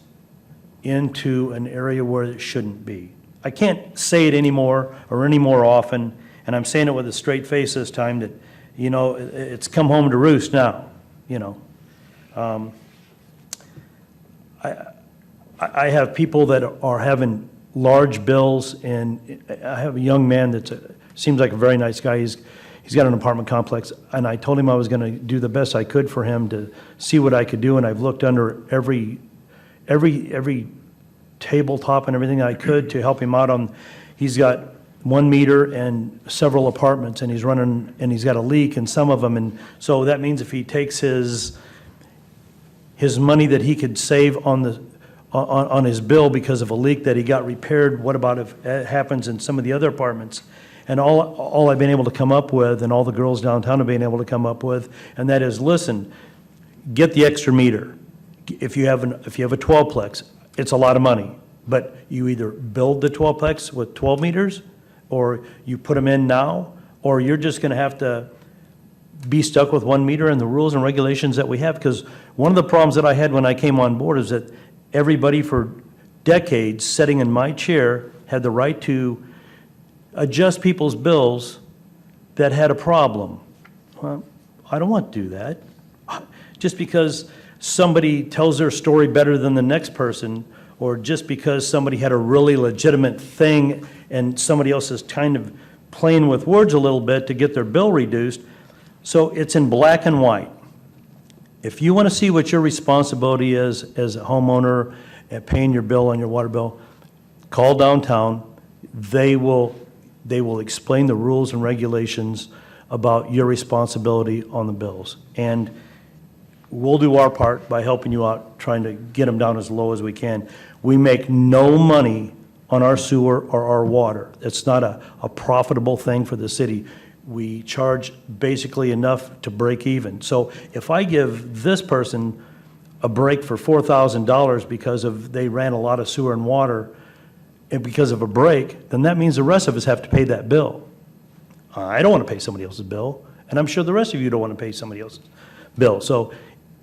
into an area where it shouldn't be. I can't say it anymore or any more often, and I'm saying it with a straight face this time, that, you know, it's come home to roost now, you know. I have people that are having large bills, and I have a young man that seems like a very nice guy. He's got an apartment complex, and I told him I was going to do the best I could for him to see what I could do, and I've looked under every tabletop and everything I could to help him out on. He's got 1 meter and several apartments, and he's running, and he's got a leak in some of them, and so that means if he takes his money that he could save on his bill because of a leak that he got repaired, what about if it happens in some of the other apartments? And all I've been able to come up with, and all the girls downtown have been able to come up with, and that is, listen, get the extra meter. If you have a 12-plex, it's a lot of money, but you either build the 12-plex with 12 meters, or you put them in now, or you're just going to have to be stuck with 1 meter and the rules and regulations that we have. Because one of the problems that I had when I came on board is that everybody for decades sitting in my chair had the right to adjust people's bills that had a problem. Well, I don't want to do that. Just because somebody tells their story better than the next person, or just because somebody had a really legitimate thing and somebody else is kind of playing with words a little bit to get their bill reduced. So it's in black and white. If you want to see what your responsibility is as a homeowner at paying your bill on your water bill, call downtown. They will explain the rules and regulations about your responsibility on the bills. And we'll do our part by helping you out, trying to get them down as low as we can. We make no money on our sewer or our water. It's not a profitable thing for the city. We charge basically enough to break even. So if I give this person a break for $4,000 because they ran a lot of sewer and water, and because of a break, then that means the rest of us have to pay that bill. I don't want to pay somebody else's bill, and I'm sure the rest of you don't want to pay somebody else's bill. So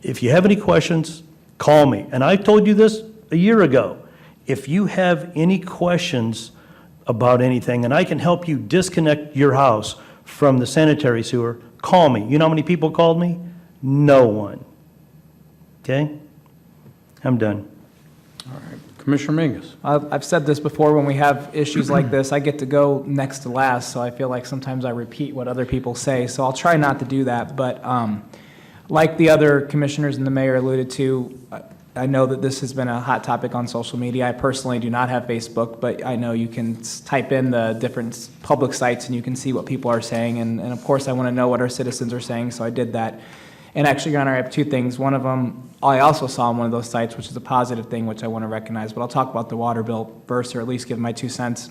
if you have any questions, call me. And I told you this a year ago. If you have any questions about anything, and I can help you disconnect your house from the sanitary sewer, call me. You know how many people called me? No one. Okay? I'm done. All right. Commissioner Mingus. I've said this before, when we have issues like this, I get to go next to last, so I feel like sometimes I repeat what other people say, so I'll try not to do that. But like the other commissioners and the mayor alluded to, I know that this has been a hot topic on social media. I personally do not have Facebook, but I know you can type in the different public sites and you can see what people are saying. And of course, I want to know what our citizens are saying, so I did that. And actually, Your Honor, I have two things. One of them, I also saw on one of those sites, which is a positive thing, which I want to recognize. But I'll talk about the water bill first, or at least give my 2 cents.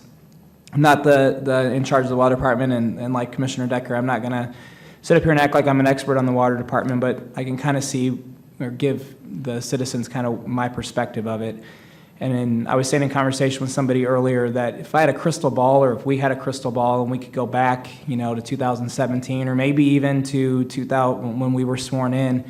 I'm not the in charge of the water department, and like Commissioner Decker, I'm not going to sit up here and act like I'm an expert on the water department, but I can kind of see or give the citizens kind of my perspective of it. And then I was saying in conversation with somebody earlier that if I had a crystal ball, or if we had a crystal ball and we could go back, to 2017, or maybe even to 2000 when we were sworn in,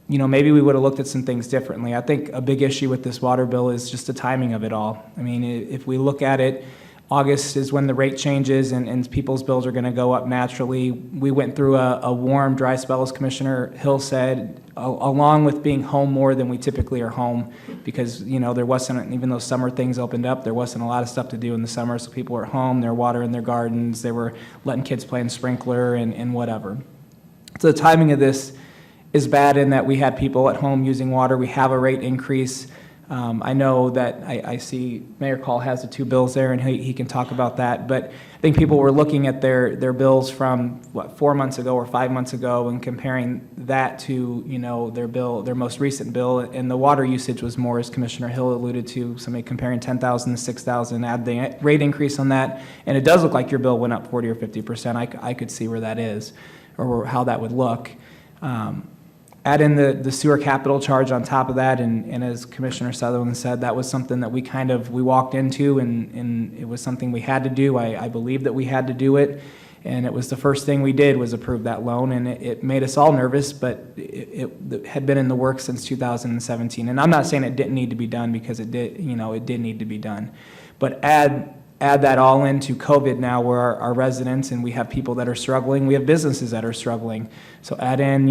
maybe we would have looked at some things differently. I think a big issue with this water bill is just the timing of it all. I mean, if we look at it, August is when the rate changes and people's bills are going to go up naturally. We went through a warm, dry spell, as Commissioner Hill said, along with being home more than we typically are home, because, there wasn't, even though summer things opened up, there wasn't a lot of stuff to do in the summer, so people were at home, they're watering their gardens, they were letting kids play in sprinkler and whatever. So the timing of this is bad in that we had people at home using water. We have a rate increase. I know that I see Mayor Call has the two bills there, and he can talk about that. But I think people were looking at their bills from, 4 months ago or 5 months ago, and comparing that to, their most recent bill. And the water usage was more, as Commissioner Hill alluded to, somebody comparing 10,000 to 6,000, add the rate increase on that. And it does look like your bill went up 40 or 50%. I could see where that is, or how that would look. Add in the sewer capital charge on top of that, and as Commissioner Sutherland said, that was something that we walked into, and it was something we had to do. I believe that we had to do it, and it was the first thing we did was approve that loan, and it made us all nervous, but it had been in the works since 2017. And I'm not saying it didn't need to be done, because it did, it did need to be done. But add that all into COVID now, where our residents, and we have people that are struggling, we have businesses that are struggling. So add in,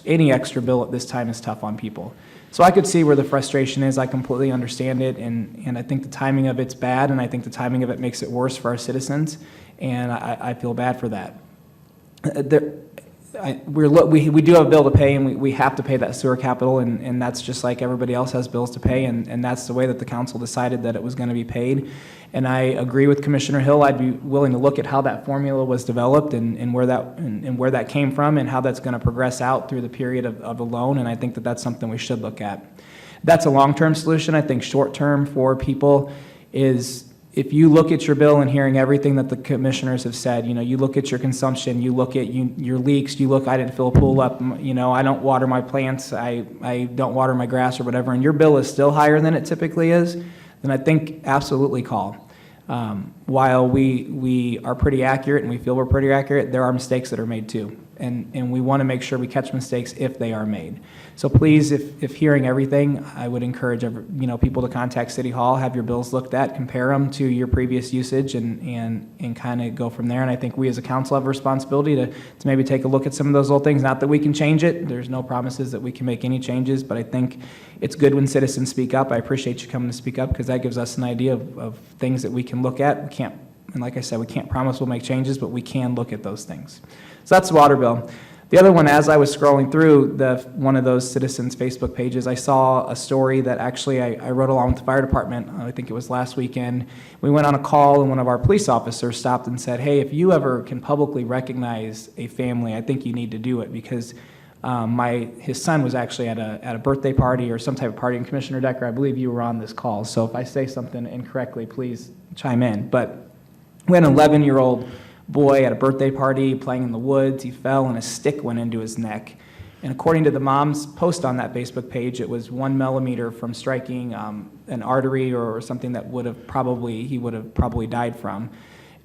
any extra bill at this time is tough on people. So I could see where the frustration is. I completely understand it, and I think the timing of it's bad, and I think the timing of it makes it worse for our citizens, and I feel bad for that. We do have a bill to pay, and we have to pay that sewer capital, and that's just like everybody else has bills to pay, and that's the way that the council decided that it was going to be paid. And I agree with Commissioner Hill. I'd be willing to look at how that formula was developed and where that came from, and how that's going to progress out through the period of the loan, and I think that that's something we should look at. That's a long-term solution. I think short-term for people is, if you look at your bill and hearing everything that the commissioners have said, you look at your consumption, you look at your leaks, I didn't fill a pool up, I don't water my plants, I don't water my grass or whatever, and your bill is still higher than it typically is, then I think absolutely call. While we are pretty accurate and we feel we're pretty accurate, there are mistakes that are made too. And we want to make sure we catch mistakes if they are made. So please, if hearing everything, I would encourage people to contact City Hall, have your bills looked at, compare them to your previous usage, and kind of go from there. And I think we as a council have a responsibility to maybe take a look at some of those little things. Not that we can change it. There's no promises that we can make any changes, but I think it's good when citizens speak up. I appreciate you coming to speak up, because that gives us an idea of things that we can look at. We can't, and like I said, we can't promise we'll make changes, but we can look at those things. So that's the water bill. The other one, as I was scrolling through one of those citizens' Facebook pages, I saw a story that actually I wrote along with the fire department. I think it was last weekend. We went on a call, and one of our police officers stopped and said, hey, if you ever can publicly recognize a family, I think you need to do it, because his son was actually at a birthday party or some type of party. And Commissioner Decker, I believe you were on this call, so if I say something incorrectly, please chime in. But we had an 11-year-old boy at a birthday party playing in the woods. He fell and a stick went into his neck. And according to the mom's post on that Facebook page, it was 1 millimeter from striking an artery or something that he would have probably died from.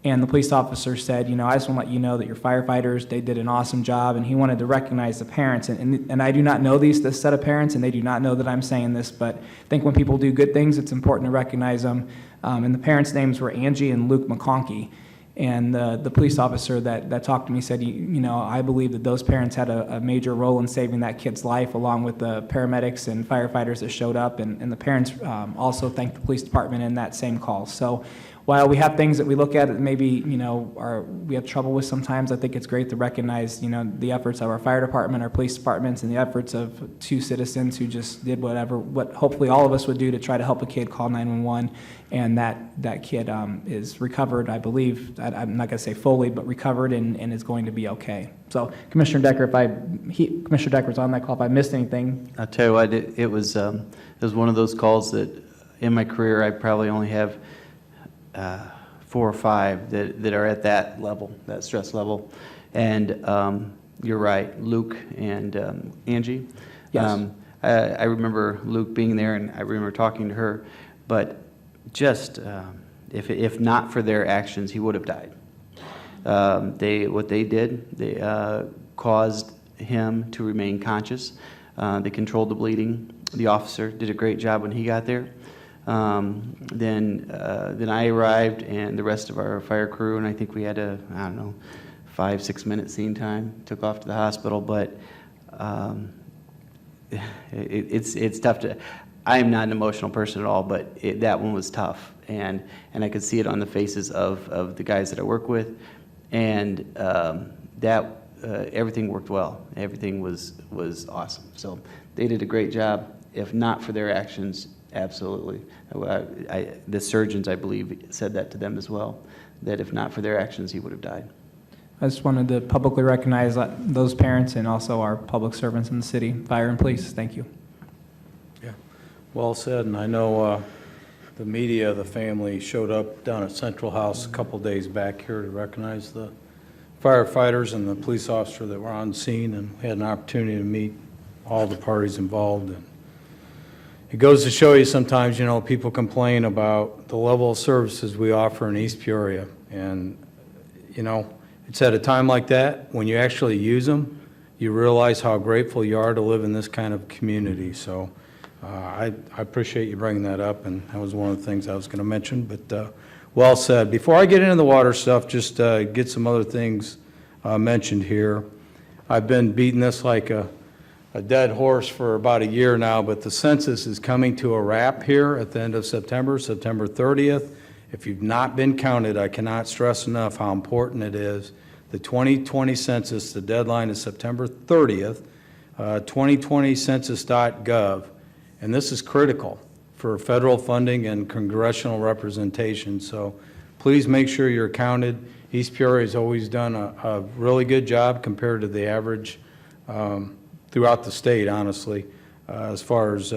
And the police officer said, I just want to let you know that your firefighters, they did an awesome job, and he wanted to recognize the parents. And I do not know this set of parents, and they do not know that I'm saying this, but I think when people do good things, it's important to recognize them. And the parents' names were Angie and Luke McConkey. And the police officer that talked to me said, I believe that those parents had a major role in saving that kid's life, along with the paramedics and firefighters that showed up. And the parents also thanked the police department in that same call. So while we have things that we look at that maybe, we have trouble with sometimes, I think it's great to recognize, the efforts of our fire department, our police departments, and the efforts of two citizens who just did what hopefully all of us would do to try to help a kid call 911. And that kid is recovered, I believe. I'm not going to say fully, but recovered and is going to be okay. So Commissioner Decker, Commissioner Decker's on that call. If I missed anything. I'll tell you what, it was one of those calls that in my career I probably only have 4 or 5 that are at that level, that stress level. And you're right, Luke and Angie. Yes. I remember Luke being there, and I remember talking to her, but just, if not for their actions, he would have died. What they did, they caused him to remain conscious. They controlled the bleeding. The officer did a great job when he got there. Then I arrived, and the rest of our fire crew, and I think we had I don't know, 5-6 minute scene time, took off to the hospital, but it's tough to, I am not an emotional person at all, but that one was tough, and I could see it on the faces of the guys that I work with, and everything worked well. Everything was awesome. So they did a great job. If not for their actions, absolutely. The surgeons, I believe, said that to them as well, that if not for their actions, he would have died. I just wanted to publicly recognize those parents and also our public servants in the city, fire and police. Thank you. Yeah, well said, and I know the media, the family showed up down at Central House a couple days back here to recognize the firefighters and the police officer that were on scene, and we had an opportunity to meet all the parties involved. And it goes to show you sometimes, people complain about the level of services we offer in East Peoria, and, it's at a time like that, when you actually use them, you realize how grateful you are to live in this kind of community. So I appreciate you bringing that up, and that was one of the things I was going to mention, but well said. Before I get into the water stuff, just get some other things mentioned here. I've been beating this like a dead horse for about a year now, but the census is coming to a wrap here at the end of September 30th. If you've not been counted, I cannot stress enough how important it is. The 2020 census, the deadline is September 30th, 2020census.gov, and this is critical for federal funding and congressional representation. So please make sure you're counted. East Peoria has always done a really good job compared to the average throughout the state, honestly, as far as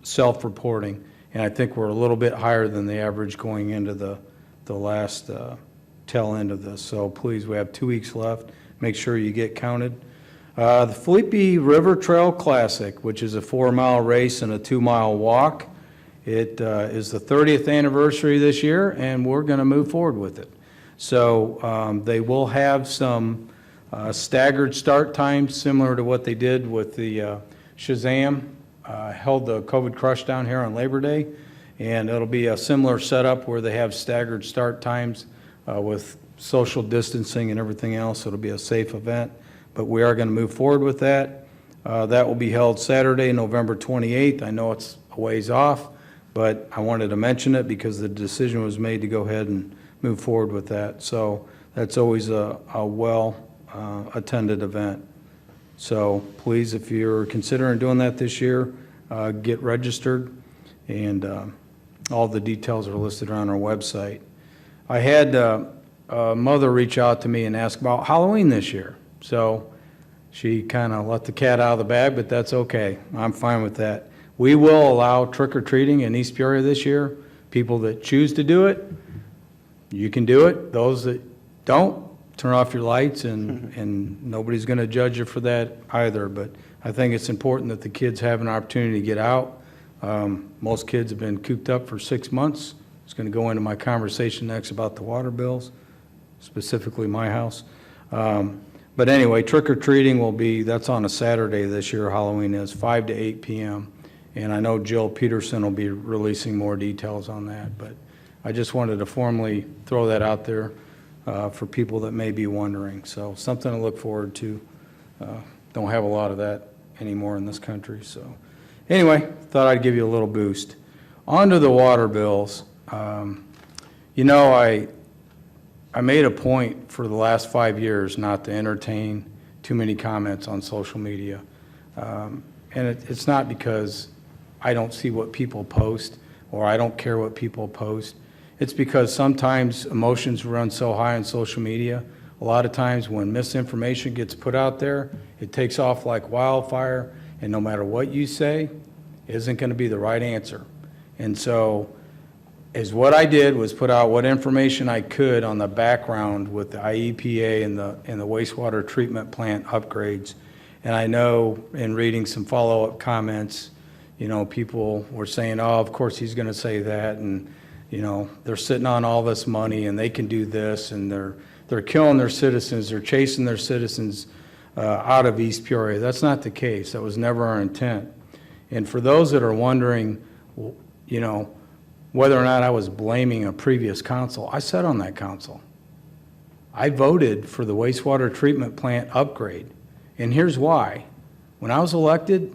self-reporting. And I think we're a little bit higher than the average going into the last tail end of this. So please, we have 2 weeks left. Make sure you get counted. The Felipe River Trail Classic, which is a 4-mile race and a 2-mile walk. It is the 30th anniversary this year, and we're going to move forward with it. So they will have some staggered start times, similar to what they did with the Shazam. Held the COVID Crush down here on Labor Day, and it'll be a similar setup where they have staggered start times with social distancing and everything else. It'll be a safe event, but we are going to move forward with that. That will be held Saturday, November 28th. I know it's a ways off, but I wanted to mention it because the decision was made to go ahead and move forward with that. So that's always a well attended event. So please, if you're considering doing that this year, get registered, and all the details are listed on our website. I had a mother reach out to me and ask about Halloween this year. So she kind of let the cat out of the bag, but that's okay. I'm fine with that. We will allow trick-or-treating in East Peoria this year. People that choose to do it, you can do it. Those that don't, turn off your lights, and nobody's going to judge you for that either. But I think it's important that the kids have an opportunity to get out. Most kids have been cooped up for 6 months. It's going to go into my conversation next about the water bills, specifically my house. But anyway, trick-or-treating will be, that's on a Saturday this year, Halloween is, 5 to 8 p.m. And I know Jill Peterson will be releasing more details on that. But I just wanted to formally throw that out there for people that may be wondering. So something to look forward to. Don't have a lot of that anymore in this country. So anyway, thought I'd give you a little boost. On to the water bills. I made a point for the last 5 years not to entertain too many comments on social media. And it's not because I don't see what people post or I don't care what people post. It's because sometimes emotions run so high on social media. A lot of times when misinformation gets put out there, it takes off like wildfire, and no matter what you say, it isn't going to be the right answer. And so what I did was put out what information I could on the background with the IEPA and the wastewater treatment plant upgrades. And I know in reading some follow-up comments, people were saying, oh, of course he's going to say that, and, they're sitting on all this money, and they can do this, and they're killing their citizens, they're chasing their citizens out of East Peoria. That's not the case. That was never our intent. And for those that are wondering, whether or not I was blaming a previous council, I sat on that council. I voted for the wastewater treatment plant upgrade. And here's why. When I was elected,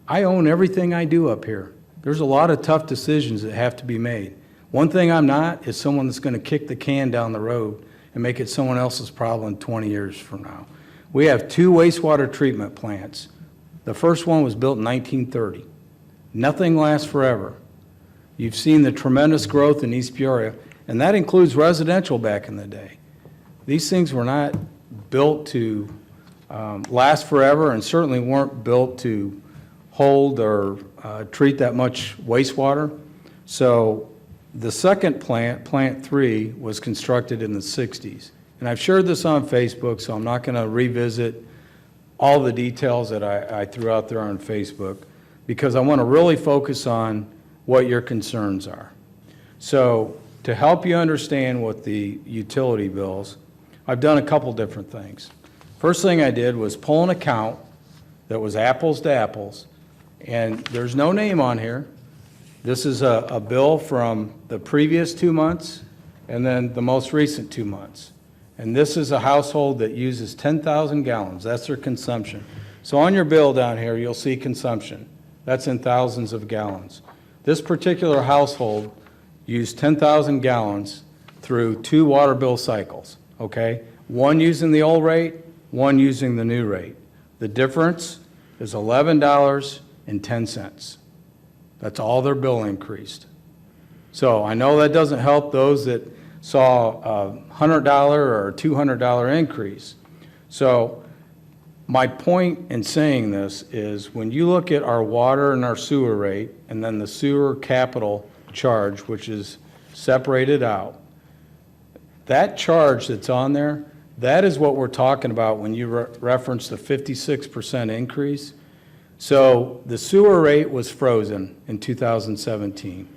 I own everything I do up here. There's a lot of tough decisions that have to be made. One thing I'm not is someone that's going to kick the can down the road and make it someone else's problem 20 years from now. We have 2 wastewater treatment plants. The first one was built in 1930. Nothing lasts forever. You've seen the tremendous growth in East Peoria, and that includes residential back in the day. These things were not built to last forever, and certainly weren't built to hold or treat that much wastewater. So the second plant, Plant 3, was constructed in the 60s. And I've shared this on Facebook, so I'm not going to revisit all the details that I threw out there on Facebook, because I want to really focus on what your concerns are. So to help you understand what the utility bills, I've done a couple different things. First thing I did was pull an account that was apples to apples, and there's no name on here. This is a bill from the previous 2 months and then the most recent 2 months. And this is a household that uses 10,000 gallons. That's their consumption. So on your bill down here, you'll see consumption. That's in thousands of gallons. This particular household used 10,000 gallons through 2 water bill cycles, okay? One using the old rate, one using the new rate. The difference is $11.10. That's all their bill increased. So I know that doesn't help those that saw a $100 or $200 increase. So my point in saying this is, when you look at our water and our sewer rate, and then the sewer capital charge, which is separated out, that charge that's on there, that is what we're talking about when you reference the 56% increase. So the sewer rate was frozen in 2017.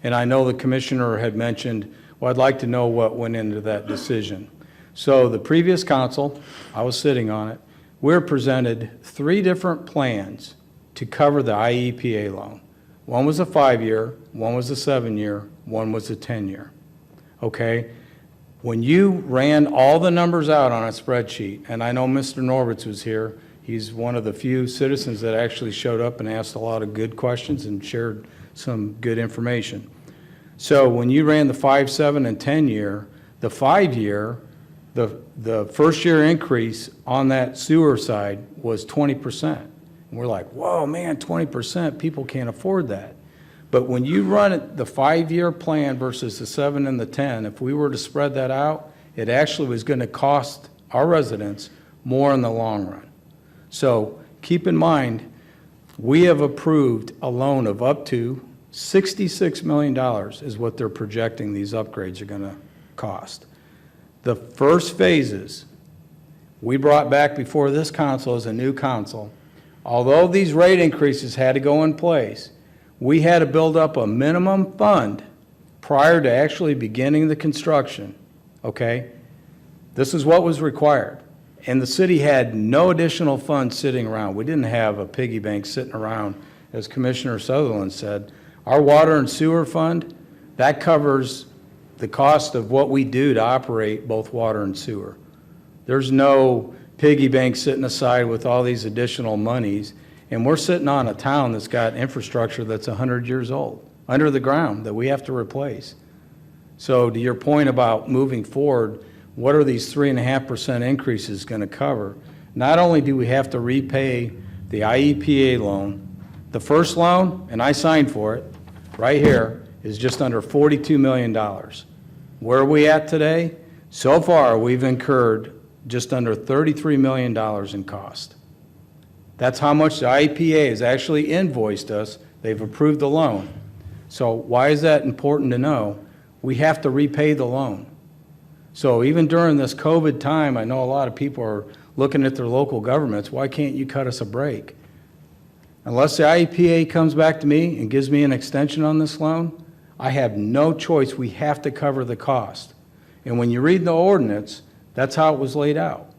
And I know the commissioner had mentioned, well, I'd like to know what went into that decision. So the previous council, I was sitting on it, we were presented 3 different plans to cover the IEPA loan. One was a 5-year, one was a 7-year, one was a 10-year. Okay? When you ran all the numbers out on a spreadsheet, and I know Mr. Norberts was here, he's one of the few citizens that actually showed up and asked a lot of good questions and shared some good information. So when you ran the 5, 7, and 10-year, the 5-year, the first year increase on that sewer side was 20%. And we're like, whoa, man, 20%, people can't afford that. But when you run it, the 5-year plan versus the 7 and the 10, if we were to spread that out, it actually was going to cost our residents more in the long run. So keep in mind, we have approved a loan of up to $66 million is what they're projecting these upgrades are going to cost. The first phases we brought back before this council as a new council. Although these rate increases had to go in place, we had to build up a minimum fund prior to actually beginning the construction, okay? This is what was required. And the city had no additional funds sitting around. We didn't have a piggy bank sitting around, as Commissioner Sutherland said. Our water and sewer fund, that covers the cost of what we do to operate both water and sewer. There's no piggy bank sitting aside with all these additional monies, and we're sitting on a town that's got infrastructure that's 100 years old, under the ground, that we have to replace. So to your point about moving forward, what are these 3.5% increases going to cover? Not only do we have to repay the IEPA loan, the first loan, and I signed for it, right here, is just under $42 million. Where are we at today? So far, we've incurred just under $33 million in cost. That's how much the IEPA has actually invoiced us. They've approved the loan. So why is that important to know? We have to repay the loan. So even during this COVID time, I know a lot of people are looking at their local governments, why can't you cut us a break? Unless the IEPA comes back to me and gives me an extension on this loan, I have no choice. We have to cover the cost. And when you read the ordinance, that's how it was laid out.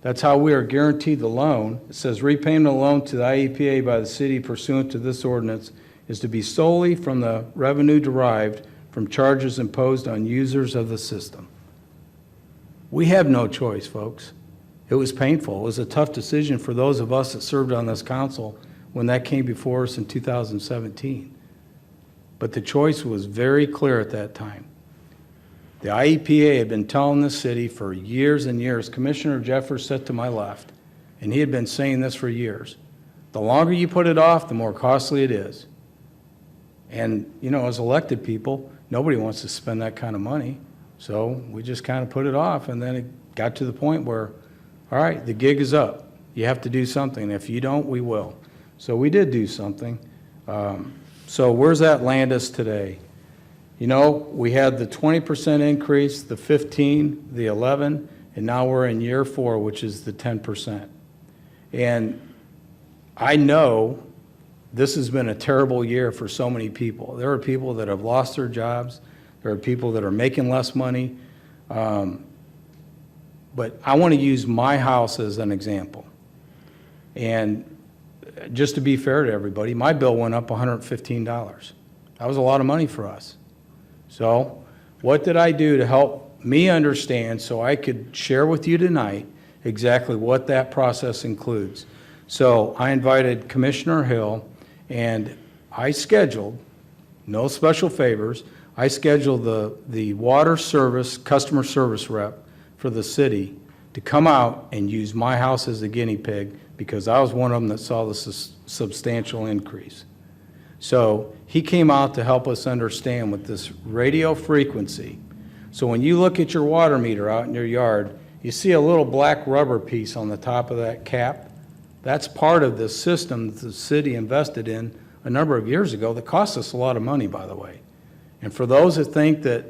That's how we are guaranteed the loan. It says repayment of loan to the IEPA by the city pursuant to this ordinance is to be solely from the revenue derived from charges imposed on users of the system. We have no choice, folks. It was painful. It was a tough decision for those of us that served on this council when that came before us in 2017. But the choice was very clear at that time. The IEPA had been telling the city for years and years. Commissioner Jeffers sat to my left, and he had been saying this for years. The longer you put it off, the more costly it is. And, you know, as elected people, nobody wants to spend that kind of money. So we just kind of put it off, and then it got to the point where, all right, the gig is up. You have to do something. If you don't, we will. So we did do something. So where's that land us today? You know, we had the 20% increase, the 15, the 11, and now we're in year 4, which is the 10%. And I know this has been a terrible year for so many people. There are people that have lost their jobs. There are people that are making less money. But I want to use my house as an example. And just to be fair to everybody, my bill went up $115. That was a lot of money for us. So what did I do to help me understand so I could share with you tonight exactly what that process includes? So I invited Commissioner Hill, and I scheduled, no special favors, I scheduled the water service, customer service rep for the city to come out and use my house as a guinea pig because I was one of them that saw the substantial increase. So he came out to help us understand with this radio frequency. So when you look at your water meter out in your yard, you see a little black rubber piece on the top of that cap. That's part of the system that the city invested in a number of years ago that cost us a lot of money, by the way. And for those that think that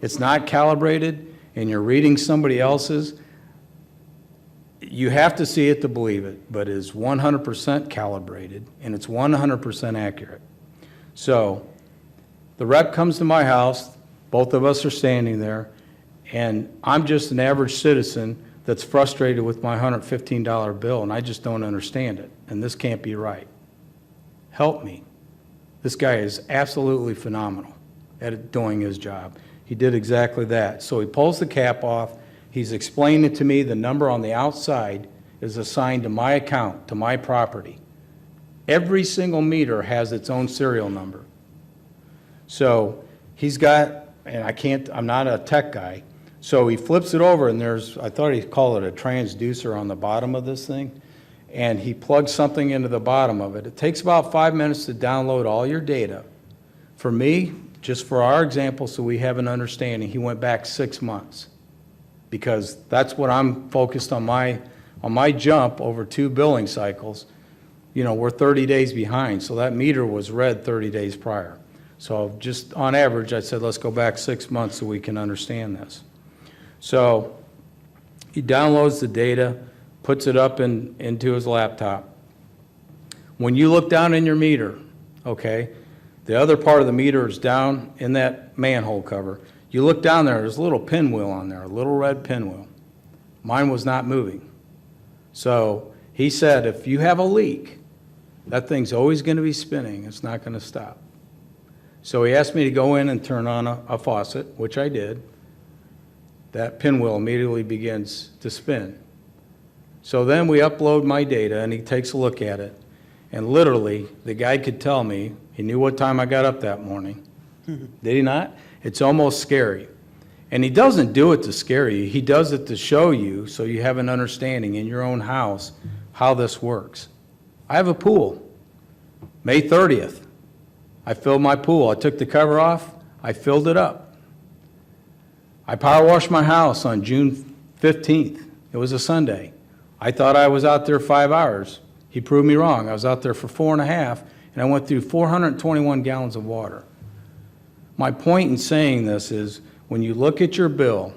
it's not calibrated and you're reading somebody else's, you have to see it to believe it, but it's 100% calibrated and it's 100% accurate. So the rep comes to my house, both of us are standing there, and I'm just an average citizen that's frustrated with my $115 bill, and I just don't understand it, and this can't be right. Help me. This guy is absolutely phenomenal at doing his job. He did exactly that. So he pulls the cap off. He's explained it to me. The number on the outside is assigned to my account, to my property. Every single meter has its own serial number. So he's got, and I'm not a tech guy, so he flips it over and I thought he'd call it a transducer on the bottom of this thing, and he plugs something into the bottom of it. It takes about 5 minutes to download all your data. For me, just for our example, so we have an understanding, he went back 6 months because that's what I'm focused on my jump over 2 billing cycles. You know, we're 30 days behind, so that meter was read 30 days prior. So just on average, I said, let's go back 6 months so we can understand this. So he downloads the data, puts it up into his laptop. When you look down in your meter, okay, the other part of the meter is down in that manhole cover. You look down there, there's a little pinwheel on there, a little red pinwheel. Mine was not moving. So he said, if you have a leak, that thing's always going to be spinning. It's not going to stop. So he asked me to go in and turn on a faucet, which I did. That pinwheel immediately begins to spin. So then we upload my data, and he takes a look at it. And literally, the guy could tell me, he knew what time I got up that morning. Did he not? It's almost scary. And he doesn't do it to scare you. He does it to show you so you have an understanding in your own house how this works. I have a pool. May 30th, I filled my pool. I took the cover off. I filled it up. I power washed my house on June 15th. It was a Sunday. I thought I was out there 5 hours. He proved me wrong. I was out there for 4.5, and I went through 421 gallons of water. My point in saying this is when you look at your bill,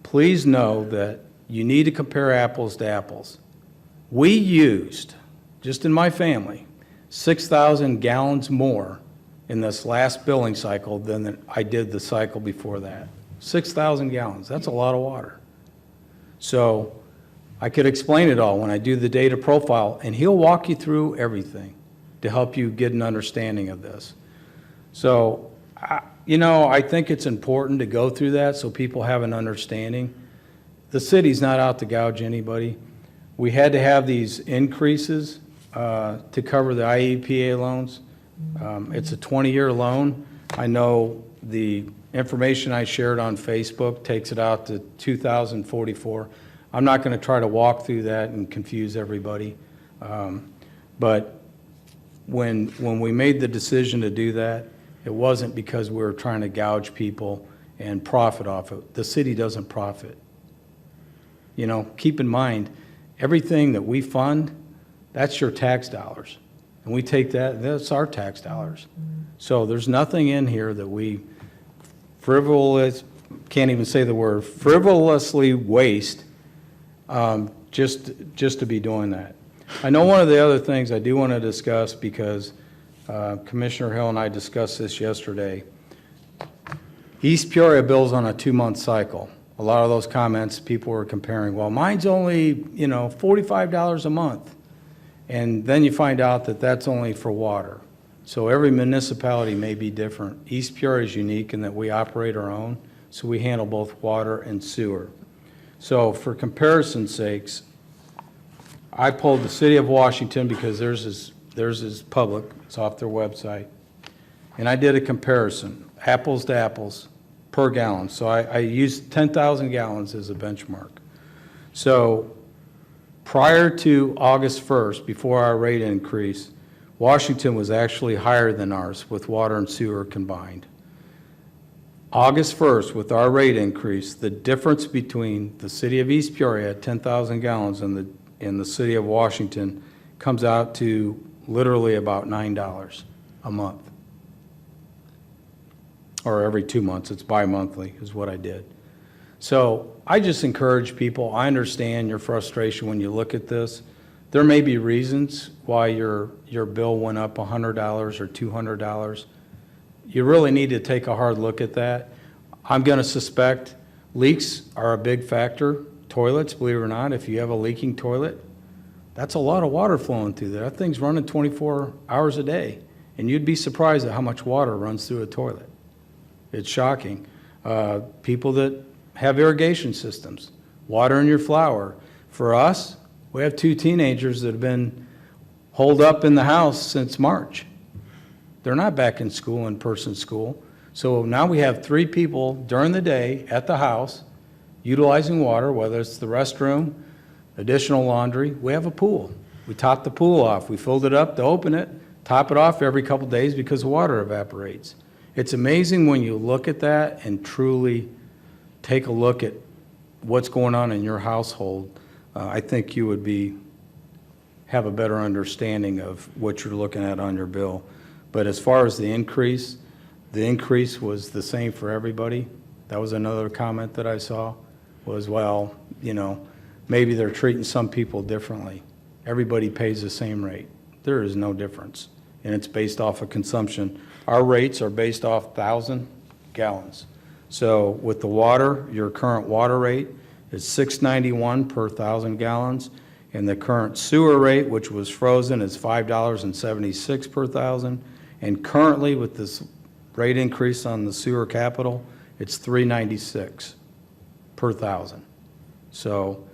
please know that you need to compare apples to apples. We used, just in my family, 6,000 gallons more in this last billing cycle than I did the cycle before that. 6,000 gallons, that's a lot of water. So I could explain it all when I do the data profile, and he'll walk you through everything to help you get an understanding of this. So, I think it's important to go through that so people have an understanding. The city's not out to gouge anybody. We had to have these increases to cover the IEPA loans. It's a 20-year loan. I know the information I shared on Facebook takes it out to 2044. I'm not going to try to walk through that and confuse everybody. But when we made the decision to do that, it wasn't because we were trying to gouge people and profit off it. The city doesn't profit. Keep in mind, everything that we fund, that's your tax dollars. And we take that's our tax dollars. So there's nothing in here that we can't even say the word, frivolously waste just to be doing that. I know one of the other things I do want to discuss, because Commissioner Hill and I discussed this yesterday. East Peoria bills on a 2-month cycle. A lot of those comments, people were comparing, well, mine's only, $45 a month. And then you find out that that's only for water. So every municipality may be different. East Peoria is unique in that we operate our own, so we handle both water and sewer. So for comparison's sakes, I pulled the city of Washington because theirs is public, it's off their website. And I did a comparison, apples to apples, per gallon. So I used 10,000 gallons as a benchmark. So prior to August 1st, before our rate increase, Washington was actually higher than ours with water and sewer combined. August 1st, with our rate increase, the difference between the city of East Peoria at 10,000 gallons and the city of Washington comes out to literally about $9 a month. Or every 2 months, it's bi-monthly is what I did. So I just encourage people, I understand your frustration when you look at this. There may be reasons why your bill went up $100 or $200. You really need to take a hard look at that. I'm going to suspect leaks are a big factor. Toilets, believe it or not, if you have a leaking toilet, that's a lot of water flowing through there. That thing's running 24 hours a day, and you'd be surprised at how much water runs through a toilet. It's shocking. People that have irrigation systems, water in your flower. For us, we have 2 teenagers that have been holed up in the house since March. They're not back in school, in-person school. So now we have 3 people during the day at the house utilizing water, whether it's the restroom, additional laundry. We have a pool. We top the pool off. We filled it up to open it, top it off every couple days because the water evaporates. It's amazing when you look at that and truly take a look at what's going on in your household. I think you would have a better understanding of what you're looking at on your bill. But as far as the increase was the same for everybody. That was another comment that I saw was, well, maybe they're treating some people differently. Everybody pays the same rate. There is no difference, and it's based off of consumption. Our rates are based off 1,000 gallons. So with the water, your current water rate is $6.91 per 1,000 gallons, and the current sewer rate, which was frozen, is $5.76 per 1,000. And currently, with this rate increase on the sewer capital, it's $3.96 per 1,000. So,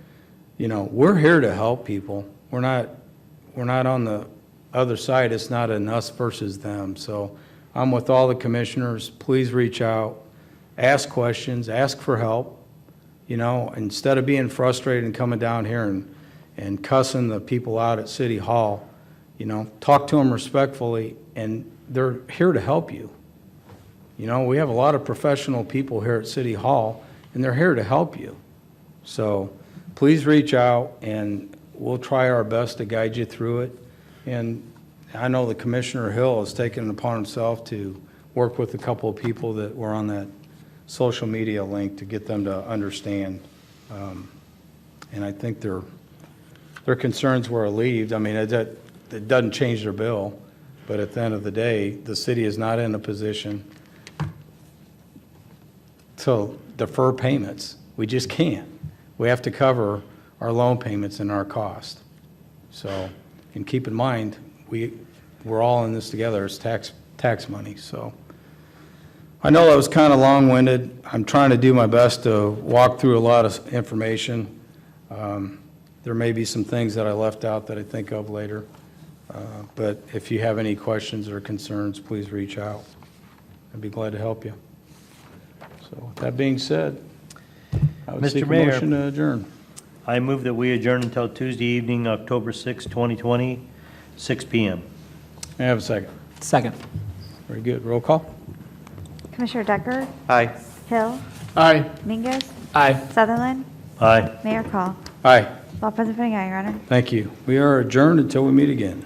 we're here to help people. We're not on the other side. It's not an us versus them. So I'm with all the commissioners. Please reach out, ask questions, ask for help. Instead of being frustrated and coming down here and cussing the people out at City Hall, talk to them respectfully, and they're here to help you. We have a lot of professional people here at City Hall, and they're here to help you. So please reach out, and we'll try our best to guide you through it. And I know the Commissioner Hill has taken it upon himself to work with a couple of people that were on that social media link to get them to understand And I think their concerns were alleviated. I mean, it doesn't change their bill, but at the end of the day, the city is not in a position to defer payments. We just can't. We have to cover our loan payments and our cost. So, and keep in mind, we're all in this together. It's tax money, so. I know that was kind of long-winded. I'm trying to do my best to walk through a lot of information. There may be some things that I left out that I think of later. But if you have any questions or concerns, please reach out. I'd be glad to help you. So with that being said, I would Mr. seek a Mayor. motion to adjourn. I move that we adjourn until Tuesday evening, October 6, 2020, 6 PM. May I have a second? Second. Very good. Roll call? Commissioner Decker? Aye. Hill? Aye. Mingus? Aye. Sutherland? Aye. Mayor Call? Aye. All present voting aye, Your Honor. Thank you. We are adjourned until we meet again.